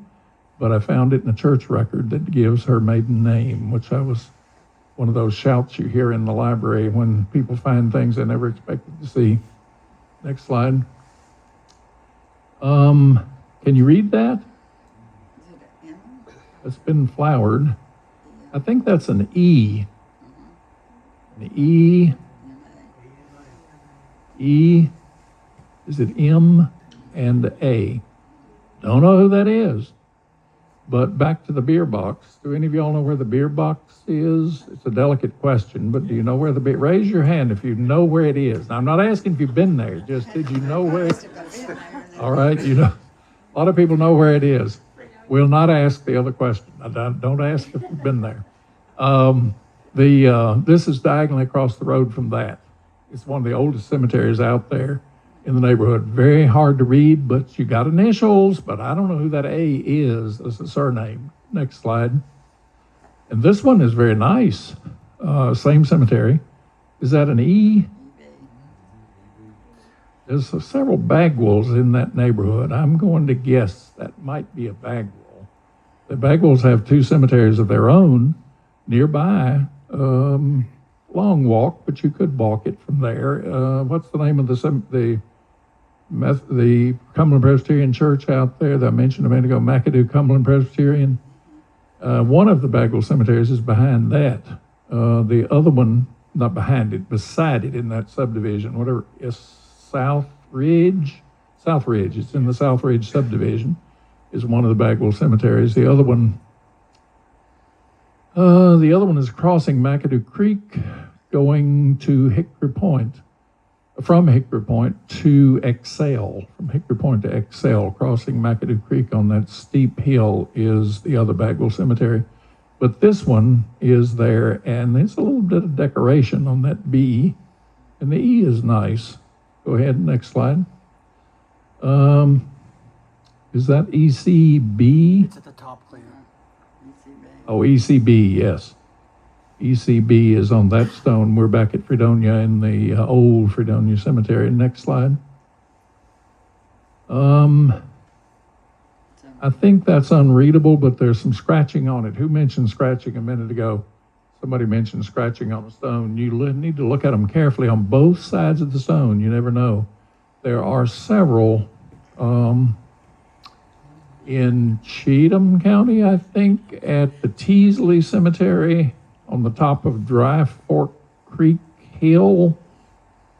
but I found it in a church record that gives her maiden name, which I was one of those shouts you hear in the library when people find things they never expected to see. Next slide. Can you read that? Is it an M? It's been flowered. I think that's an E. An E. E. Is it M and A? Don't know who that is. But back to the beer box. Do any of y'all know where the beer box is? It's a delicate question, but do you know where the beer? Raise your hand if you know where it is. Now, I'm not asking if you've been there. Just did you know where? All right, you know, a lot of people know where it is. We'll not ask the other question. Don't ask if you've been there. This is diagonally across the road from that. It's one of the oldest cemeteries out there in the neighborhood. Very hard to read, but you got initials, but I don't know who that A is as a surname. Next slide. And this one is very nice. Same cemetery. Is that an E? There's several Bagwells in that neighborhood. I'm going to guess that might be a Bagwell. The Bagwells have two cemeteries of their own nearby. Long walk, but you could walk it from there. What's the name of the Cumberland Presbyterian Church out there that I mentioned a minute ago, McAdoo Cumberland Presbyterian? One of the Bagwell cemeteries is behind that. The other one, not behind it, beside it in that subdivision, whatever, is South Ridge. It's in the South Ridge subdivision, is one of the Bagwell cemeteries. The other one is crossing McAdoo Creek, going to Hickory Point. From Hickory Point to Excel. From Hickory Point to Excel, crossing McAdoo Creek on that steep hill is the other Bagwell Cemetery. But this one is there, and there's a little bit of decoration on that B, and the E is nice. Go ahead, next slide. Is that ECB? It's at the top, Cleo. Oh, ECB, yes. ECB is on that stone. We're back at Fredonia in the old Fredonia Cemetery. Next slide. I think that's unreadable, but there's some scratching on it. Who mentioned scratching a minute ago? Somebody mentioned scratching on a stone. You need to look at them carefully on both sides of the stone. You never know. There are several in Cheatham County, I think, at the Teasley Cemetery on the top of Dry Fork Creek Hill.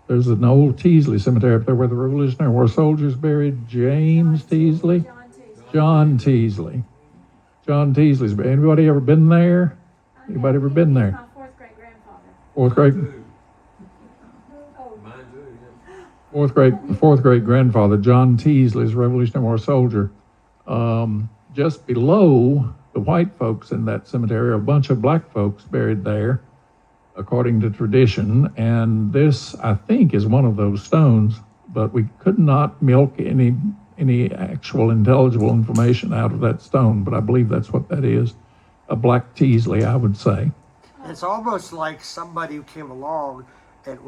There's an old Teasley Cemetery up there where the Revolutionary War soldiers buried. James Teasley? John Teasley. John Teasley's. Anybody ever been there? Anybody ever been there? My fourth great grandfather. Fourth grade? Oh, Mine too, yeah. Fourth great grandfather, John Teasley, is a Revolutionary War soldier. Just below the white folks in that cemetery are a bunch of black folks buried there, according to tradition. And this, I think, is one of those stones, but we could not milk any actual intelligible information out of that stone, but I believe that's what that is. A black Teasley, I would say. It's almost like somebody came along and,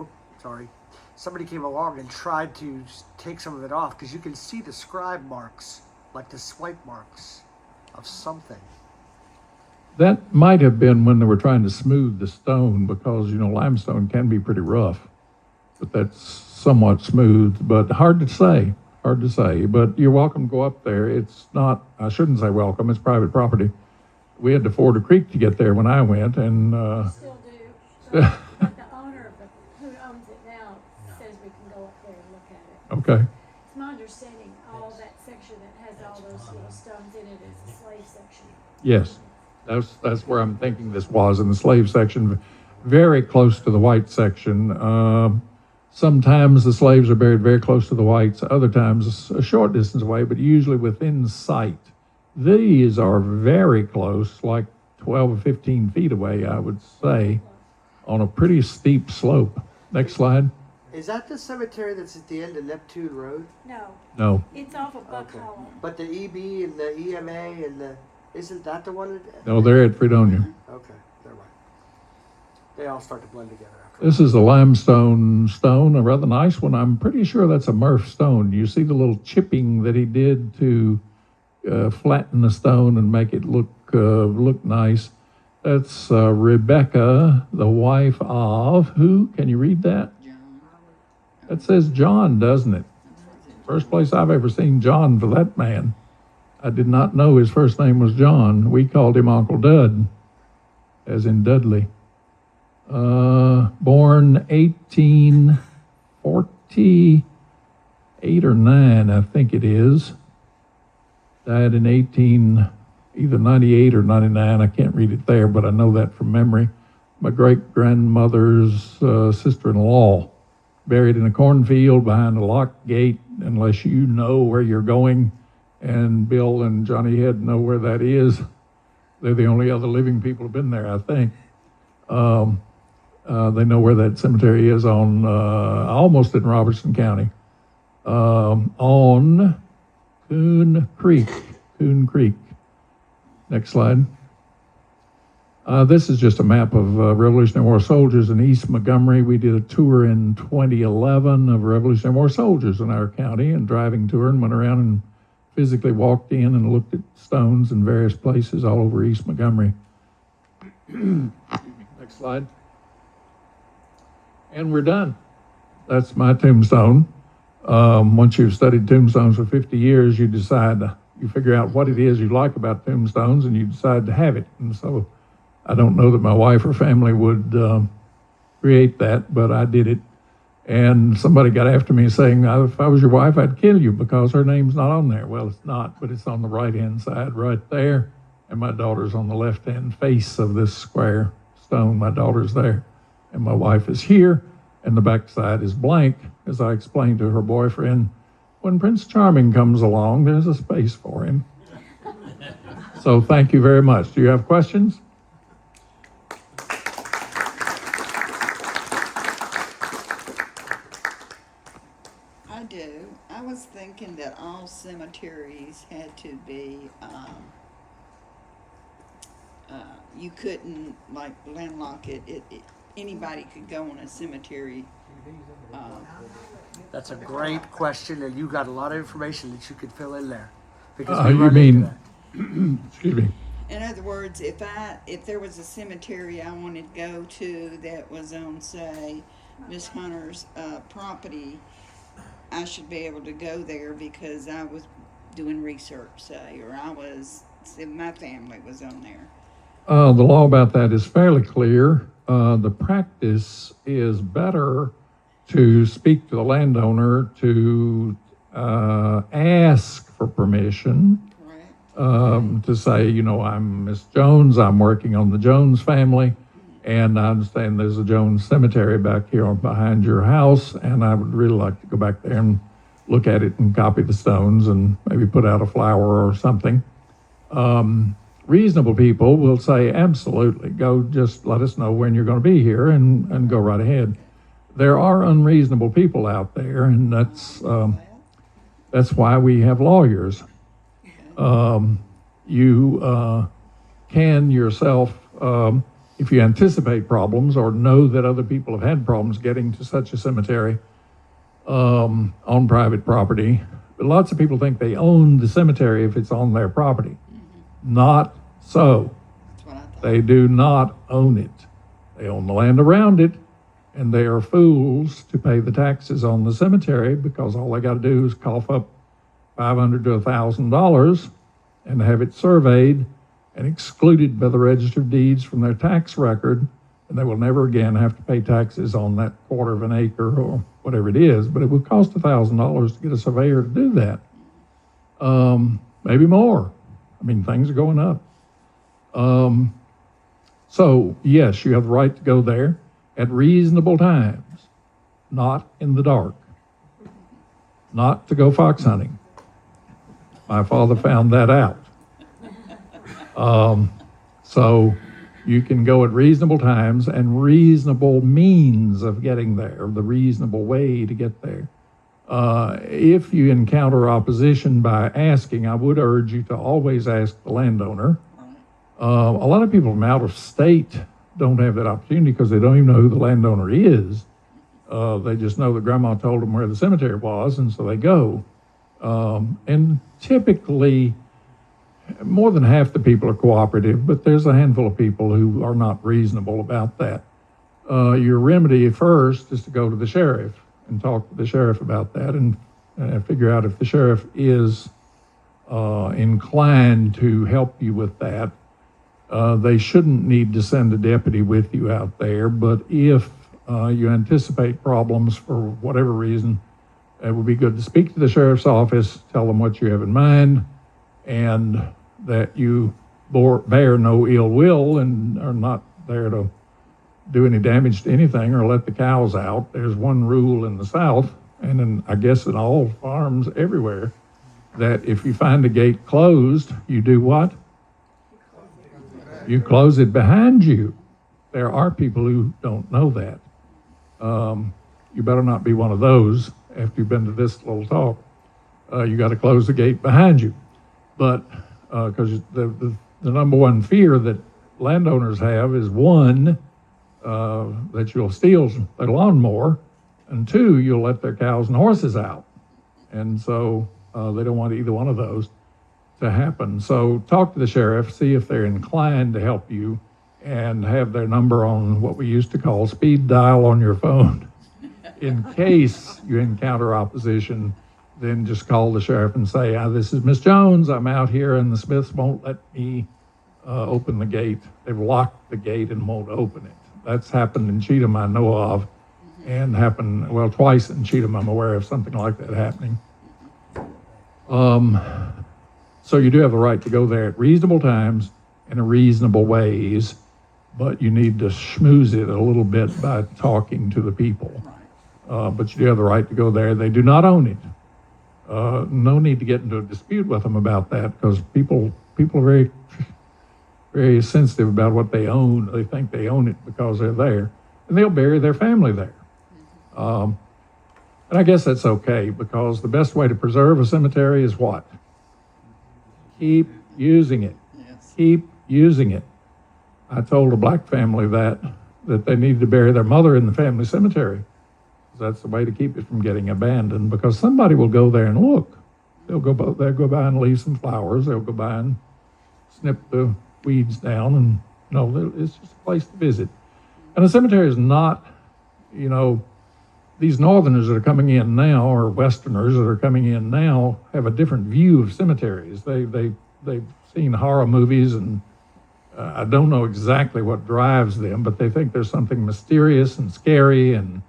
somebody came along and tried to take some of it off, because you can see the scribe marks, like the swipe marks of something. That might have been when they were trying to smooth the stone, because, limestone can be pretty rough, but that's somewhat smooth, but hard to say. But you're welcome to go up there. It's not, I shouldn't say welcome, it's private property. We had to ford a creek to get there when I went, and still do. But the owner of who owns it now says we can go up there and look at it. okay. It's my understanding all that section that has all those little stones in it is the slave section. Yes, that's where I'm thinking this was, in the slave section, very close to the white section. Sometimes the slaves are buried very close to the whites, other times a short distance away, but usually within sight. These are very close, like 12 or 15 feet away, I would say, on a pretty steep slope. Next slide. Is that the cemetery that's at the end of Neptune Road? No, No. it's off of Buck Okay. Hollow. But the EB and the EMA and the, isn't that the one? No, they're at Fredonia. Okay, never mind. They all start to blend together after. This is a limestone stone, a rather nice one. I'm pretty sure that's a Murph stone. You see the little chipping that he did to flatten the stone and make it look nice. That's Rebecca, the wife of who? Can you read that? John. That says John, doesn't it? First place I've ever seen John for that man. I did not know his first name was John. We called him Uncle Dud, as in Dudley. Born 1848 or 9, I think it is. Died in either 98 or 99. I can't read it there, but I know that from memory. My great-grandmother's sister-in-law, buried in a cornfield behind a locked gate, unless you know where you're going. And Bill and Johnny Head know where that is. They're the only other living people who've been there, I think. They know where that cemetery is on, almost in Robertson County, on Coon Creek. Next slide. This is just a map of Revolutionary War soldiers in East Montgomery. We did a tour in 2011 of Revolutionary War soldiers in our county, and driving tour, and went around and physically walked in and looked at stones in various places all over East Montgomery. Next slide. And we're done. That's my tombstone. Once you've studied tombstones for 50 years, you decide, you figure out what it is you like about tombstones, and you decide to have it. And so I don't know that my wife or family would create that, but I did it. And somebody got after me saying, if I was your wife, I'd kill you because her name's not on there. Well, it's not, but it's on the right-hand side right there. And my daughter's on the left-hand face of this square stone. My daughter's there. And my wife is here, and the backside is blank. As I explained to her boyfriend, when Prince Charming comes along, there's a space for him. So thank you very much. Do you have questions? I do. I was thinking that all cemeteries had to be, you couldn't like landlock it. Anybody could go on a cemetery. That's a great question, and you got a lot of information that you could fill in there. Because You run into mean, that. excuse me, In other words, if there was a cemetery I wanted to go to that was on, say, Miss Hunter's property, I should be able to go there because I was doing research, say, or my family was on there. the law about that is fairly clear. The practice is better to speak to the landowner to ask for permission, Correct? to say, I'm Miss Jones, I'm working on the Jones family, and I understand there's a Jones cemetery back here behind your house, and I would really like to go back there and look at it and copy the stones and maybe put out a flower or something. Reasonable people will say, absolutely, go, just let us know when you're going to be here and go right ahead. There are unreasonable people out there, and that's why we have lawyers. You can yourself, if you anticipate problems or know that other people have had problems getting to such a cemetery on private property, but lots of people think they own the cemetery if it's on their property. Not so. That's what I thought. They do not own it. They own the land around it, and they are fools to pay the taxes on the cemetery because all they got to do is cough up $500 to $1,000 and have it surveyed and excluded by the Register of Deeds from their tax record, and they will never again have to pay taxes on that quarter of an acre or whatever it is. But it would cost $1,000 to get a surveyor to do that. Maybe more. I mean, things are going up. So, yes, you have the right to go there at reasonable times. not in the dark, not to go fox hunting. My father found that out. So you can go at reasonable times and reasonable means of getting there, the reasonable way to get there. If you encounter opposition by asking, I would urge you to always ask the landowner. A lot of people from out of state don't have that opportunity because they don't even know who the landowner is. They just know that grandma told them where the cemetery was, and so they go. And typically, more than half the people are cooperative, but there's a handful of people who are not reasonable about that. Your remedy first is to go to the sheriff and talk to the sheriff about that and figure out if the sheriff is inclined to help you with that. They shouldn't need to send a deputy with you out there, but if you anticipate problems for whatever reason, it would be good to speak to the sheriff's office, tell them what you have in mind, and that you bear no ill will and are not there to do any damage to anything or let the cows out. There's one rule in the South, and in, I guess in all farms everywhere, that if you find the gate closed, you do what? You close it behind you. There are people who don't know that. You better not be one of those after you've been to this little talk. You got to close the gate behind you. But because the number one fear that landowners have is one, that you'll steal their lawnmower, and two, you'll let their cows and horses out. And so they don't want either one of those to happen. So talk to the sheriff, see if they're inclined to help you, and have their number on what we used to call speed dial on your phone. In case you encounter opposition, then just call the sheriff and say, this is Miss Jones, I'm out here and the Smiths won't let me open the gate. They've locked the gate and won't open it. That's happened in Cheatham, I know of, and happened, well, twice in Cheatham, I'm aware of something like that happening. So you do have the right to go there at reasonable times and in reasonable ways, but you need to schmooze it a little bit by talking to the people. But you do have the right to go there. They do not own it. No need to get into a dispute with them about that, because people are very, very sensitive about what they own. They think they own it because they're there, and they'll bury their family there. And I guess that's okay, because the best way to preserve a cemetery is what? Keep using it. Yes. Keep using it. I told a black family that they needed to bury their mother in the family cemetery. That's the way to keep it from getting abandoned, because somebody will go there and look. They'll go by and leave some flowers. They'll go by and snip the weeds down, and it's just a place to visit. And the cemetery is not, these northerners that are coming in now, or westerners that are coming in now, have a different view of cemeteries. They've seen horror movies, and I don't know exactly what drives them, but they think there's something mysterious and scary and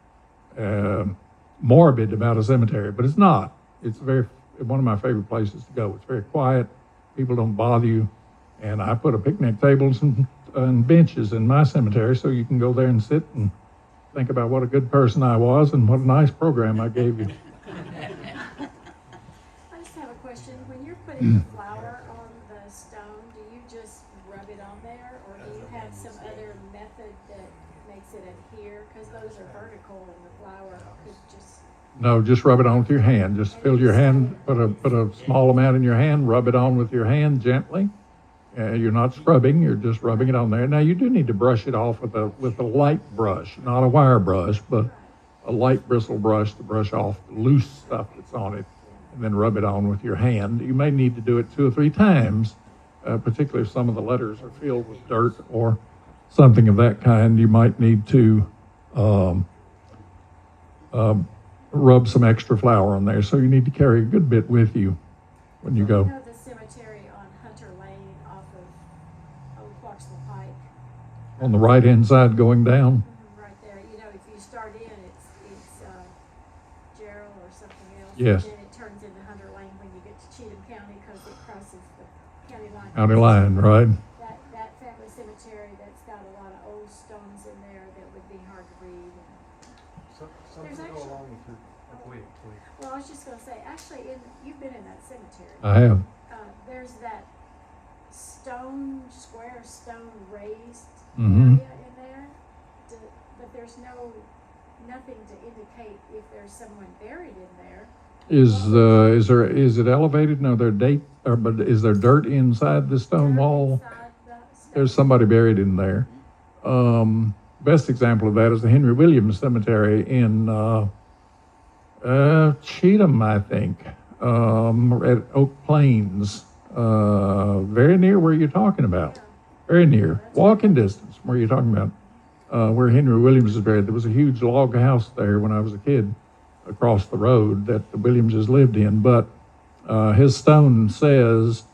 morbid about a cemetery, but it's not. It's one of my favorite places to go. It's very quiet. People don't bother you. And I put a picnic tables and benches in my cemetery so you can go there and sit and think about what a good person I was and what a nice program I gave you. I just have a question. When you're putting the flour on the stone, do you just rub it on there, or do you have some other method that makes it adhere? Because those are vertical and the flour could just... No, just rub it on with your hand. Just fill your hand, put a small amount in your hand, rub it on with your hand gently. You're not scrubbing, you're just rubbing it on there. Now you do need to brush it off with a light brush, not a wire brush, but a light bristle brush to brush off the loose stuff that's on it, and then rub it on with your hand. You may need to do it 2 or 3 times, particularly if some of the letters are filled with dirt or something of that kind. You might need to rub some extra flour on there. So you need to carry a good bit with you when you go. You know the cemetery on Hunter Lane off of Old Clarksville Pike? On the right-hand side going down. Right there. If you start in, it's Gerald or something else. Yes. And then it turns into Hunter Lane when you get to Cheatham County, because it crosses the county line. County line, right? That family cemetery that's got a lot of old stones in there that would be hard to read. Some There's people cemetery. I have. There's that square stone raised Mhm. area in there, but there's nothing to indicate if there's someone buried in there. Is it elevated? No, but is there dirt inside the stone wall? Inside the stone There's somebody buried in there. Best example of that is the Henry Williams Cemetery in Cheatham, I think, at Oak Plains, very near where you're talking about. Very near, walking distance from where you're talking about, where Henry Williams is buried. There was a huge log house there when I was a kid across the road that the Williamses lived in, but his stone says,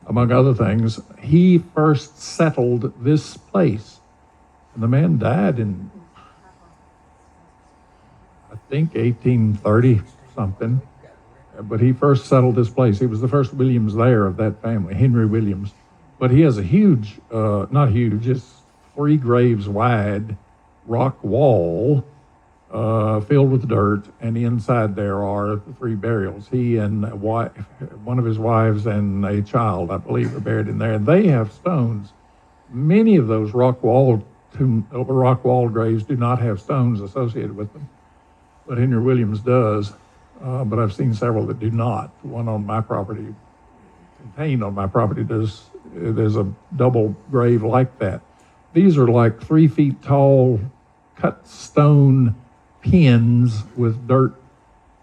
among other things, he first settled this place. And the man died in, I think, 1830 something. But he first settled this place. He was the first Williams there of that family, Henry Williams. But he has a huge, not huge, it's 3 graves wide rock wall filled with dirt, and inside there are the 3 burials. He and one of his wives and a child, I believe, are buried in there. And they have stones. Many of those rock wall graves do not have stones associated with them, but Henry Williams does. But I've seen several that do not. The one on my property, contained on my property, there's a double grave like that. These are like 3 feet tall, cut stone pins with dirt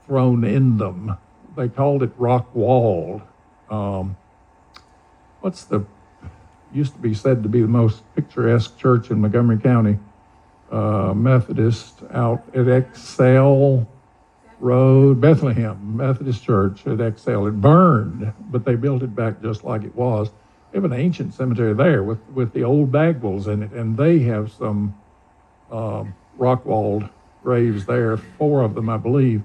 thrown in them. They called it rock walled. Used to be said to be the most picturesque church in Montgomery County, Methodist out at Excel Road, Bethlehem Methodist Church at Excel. It burned, but they built it back just like it was. They have an ancient cemetery there with the old Bagwells in it, and they have some rock-walled graves there, 4 of them, I believe.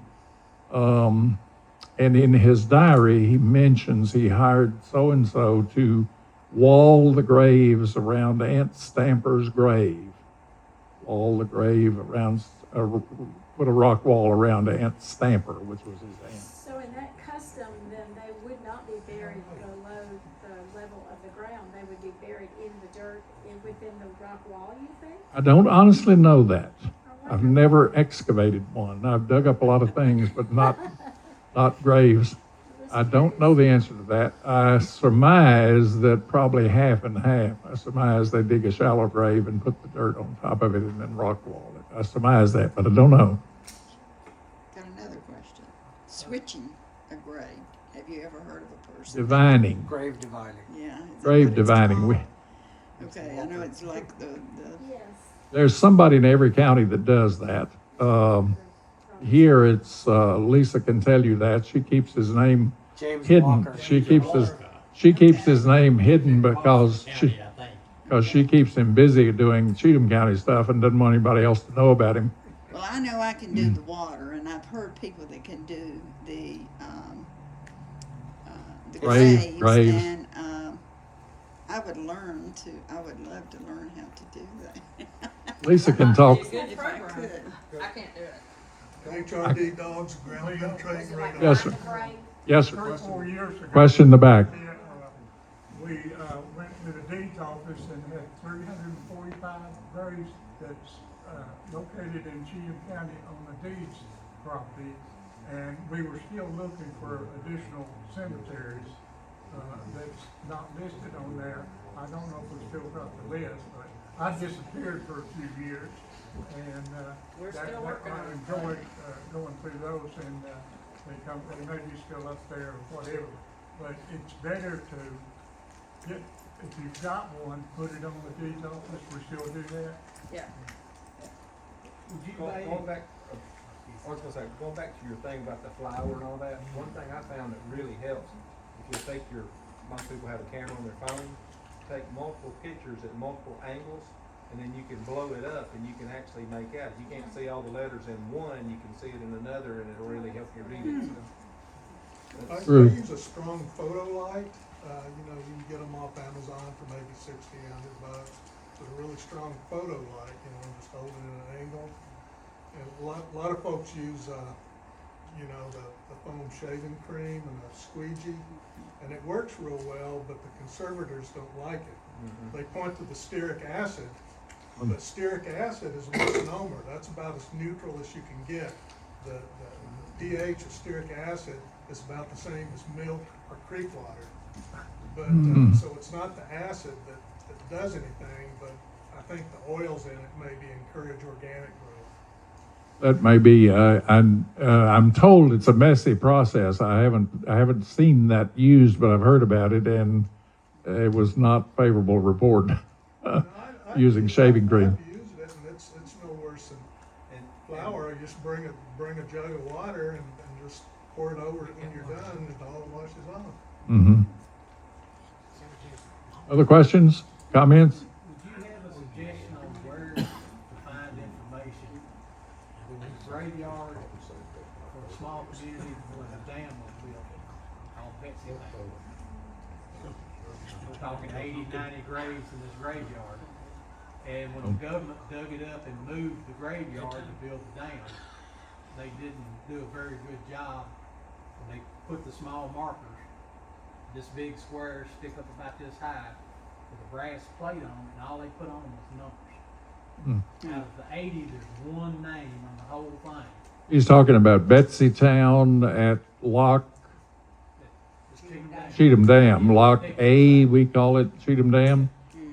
And in his diary, he mentions he hired so-and-so to wall the graves around Aunt Stamper's grave. Wall the grave around, put a rock wall around Aunt Stamper, which was his aunt. So in that custom, then they would not be buried below the level of the ground. They would be buried in the dirt within the rock wall, you think? I don't honestly know that. I've never excavated one. I've dug up a lot of things, but not graves. I don't know the answer to that. I surmise that probably half and half. I surmise they dig a shallow grave and put the dirt on top of it and then rock wall it. I surmise that, but I don't know. Got another question. Switching a grave. Have you ever heard of a person? Divining. Grave dividing. Yeah. is that Grave what it's divining. called? Okay, I know it's like the Yes. There's somebody in every county that does that. Here it's Lisa can tell you that. She keeps his name James hidden. Walker. She keeps his name hidden because she keeps him busy doing Cheatham County stuff and doesn't want anybody else to know about him. Well, I know I can do the water, and I've heard people that can do the Graves. and I would love to learn how to do that. Lisa can talk. If I could. I can't do it. HRD dogs, ground penetrating radar. Yes, sir. Yes, sir. 34 years ago. Question in the back. We went to the deeds office and had 345 graves that's located in Cheatham County on the deeds property. And we were still looking for additional cemeteries that's not listed on there. I don't know if we still got the list, but I disappeared for a few years. And We're still working I on it. enjoyed going through those, and they may be still up there or whatever. But it's better to get, if you've got one, put it on the deeds office. We still do that. Yeah. Going back, I was gonna say, going back to your thing about the flower and all that, one thing I found that really helps, if you take most people have a camera on their phone, take multiple pictures at multiple angles, and then you can blow it up and you can actually make out. If you can't see all the letters in one, you can see it in another, and it'll really help you read it. I True. use a strong photo light. You know, you can get them off Amazon for maybe $60, $100. It's a really strong photo light, you know, just hold it at an angle. And a lot of folks use you know, the foam shaving cream and the squeegee. And it works real well, but the conservators don't like it. They point to the stearic acid, but stearic acid is a misnomer. That's about as neutral as you can get. The pH of stearic acid is about the same as milk or creek water. But, so it's not the acid that does anything, but I think the oils in it maybe encourage organic growth. That may be. I'm told it's a messy process. I haven't seen that used, but I've heard about it, and it was not favorable report. Using shaving cream. I've used it, and it's no worse than flour. You just bring a jug of water and just pour it over it when you're done, and it all washes off. Mm-hmm. Other questions, comments? Would you have a suggestion on where to find information? There was a graveyard for a small community where the dam was built on Betsy Lane. We're talking 80, 90 graves in this graveyard. And when the government dug it up and moved the graveyard to build the dam, they didn't do a very good job. They put the small markers, this big square stick up about this high with a brass plate on it, and all they put on was numbers. Out of the 80, there's one name on the whole thing. He's talking about Betsy Town at Lock Cheatham Dam. Lock A, we call it Cheatham Dam.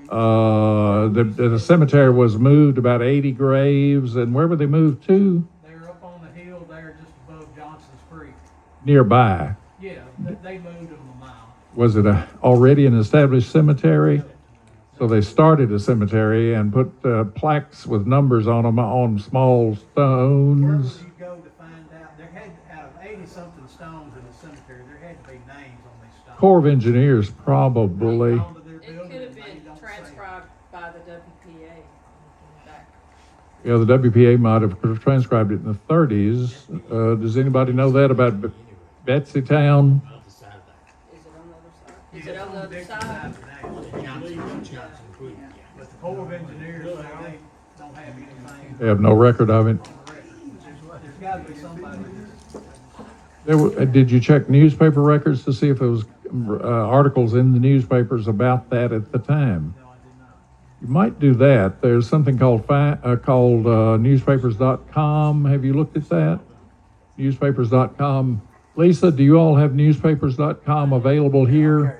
The cemetery was moved about 80 graves, and where were they moved to? They're up on the hill there just above Johnson's Creek. Nearby. Yeah, they moved them a mile. Was it already an established cemetery? So they started a cemetery and put plaques with numbers on them on small Where would stones. you go to find out? There had, out of 80-something stones in the cemetery, there had to be names on these stones. Corps of Engineers probably. Onto their It building, could have they been don't say. transcribed by the WPA back. Yeah, the WPA might have transcribed it in the 30s. Does anybody know that about Betsy Town? Is it on the other side? Is it on the other side? But the Corps of Engineers, they don't have anything They have no record of it. on the record. There's gotta be somebody. Did you check newspaper records to see if there was articles in the newspapers about that at the time? No, I did not. You might do that. There's something called newspapers.com. Have you looked at that? Newspapers.com. Lisa, do you all have newspapers.com available here?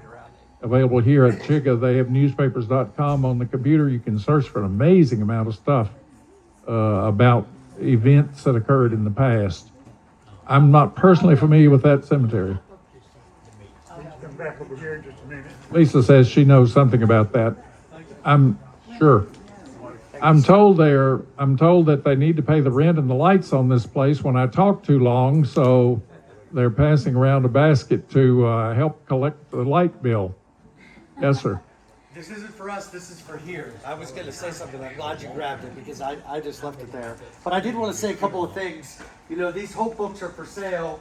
Available here at Chigga. They have newspapers.com on the computer. You can search for an amazing amount of stuff about events that occurred in the past. I'm not personally familiar with that cemetery. Come back over here in just a minute. Lisa says she knows something about that. I'm sure. I'm told that they need to pay the rent and the lights on this place when I talk too long, so they're passing around a basket to help collect the light bill. Yes, sir. This isn't for us, this is for here. I was gonna say something, I'm glad you grabbed it because I just left it there. But I did wanna say a couple of things. You know, these Holt books are for sale.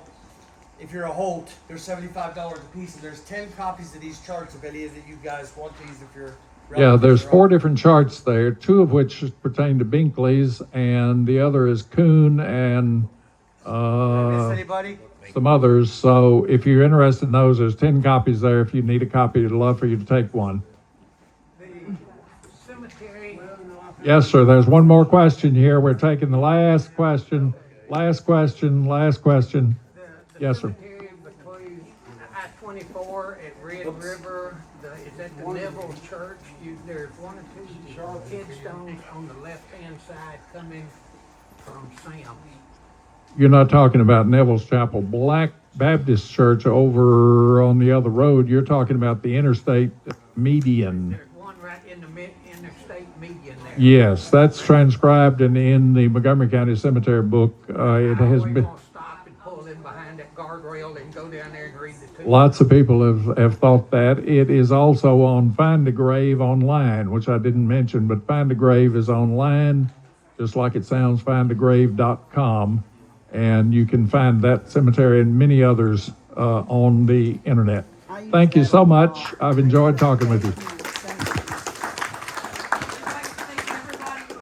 If you're a Holt, they're $75 a piece, and there's 10 copies of these charts if any of you guys want these, if you're. Yeah, there's 4 different charts there, 2 of which pertain to Binkley's, and the other is Kuhn and Did I miss anybody? some others. So if you're interested in those, there's 10 copies there. If you need a copy, I'd love for you to take one. The cemetery. Yes, sir. There's one more question here. We're taking the last question. Last question. Last question. Yes, sir. Cemetery between I-24 at Red River, is at the Neville Church. There's 1 or 2 headstones on the left-hand side coming from Sam. You're not talking about Neville's Chapel Black Baptist Church over on the other road. You're talking about the interstate median. There's one right in the interstate median there. Yes, that's transcribed in the Montgomery County Cemetery book. It has We been. gonna stop and pull in behind that guardrail and go down there and read the two. Lots of people have thought that. It is also on Find a Grave online, which I didn't mention, but Find a Grave is online, just like it sounds, findagrave.com. And you can find that cemetery and many others on the internet. Thank you so much. I've enjoyed talking with you.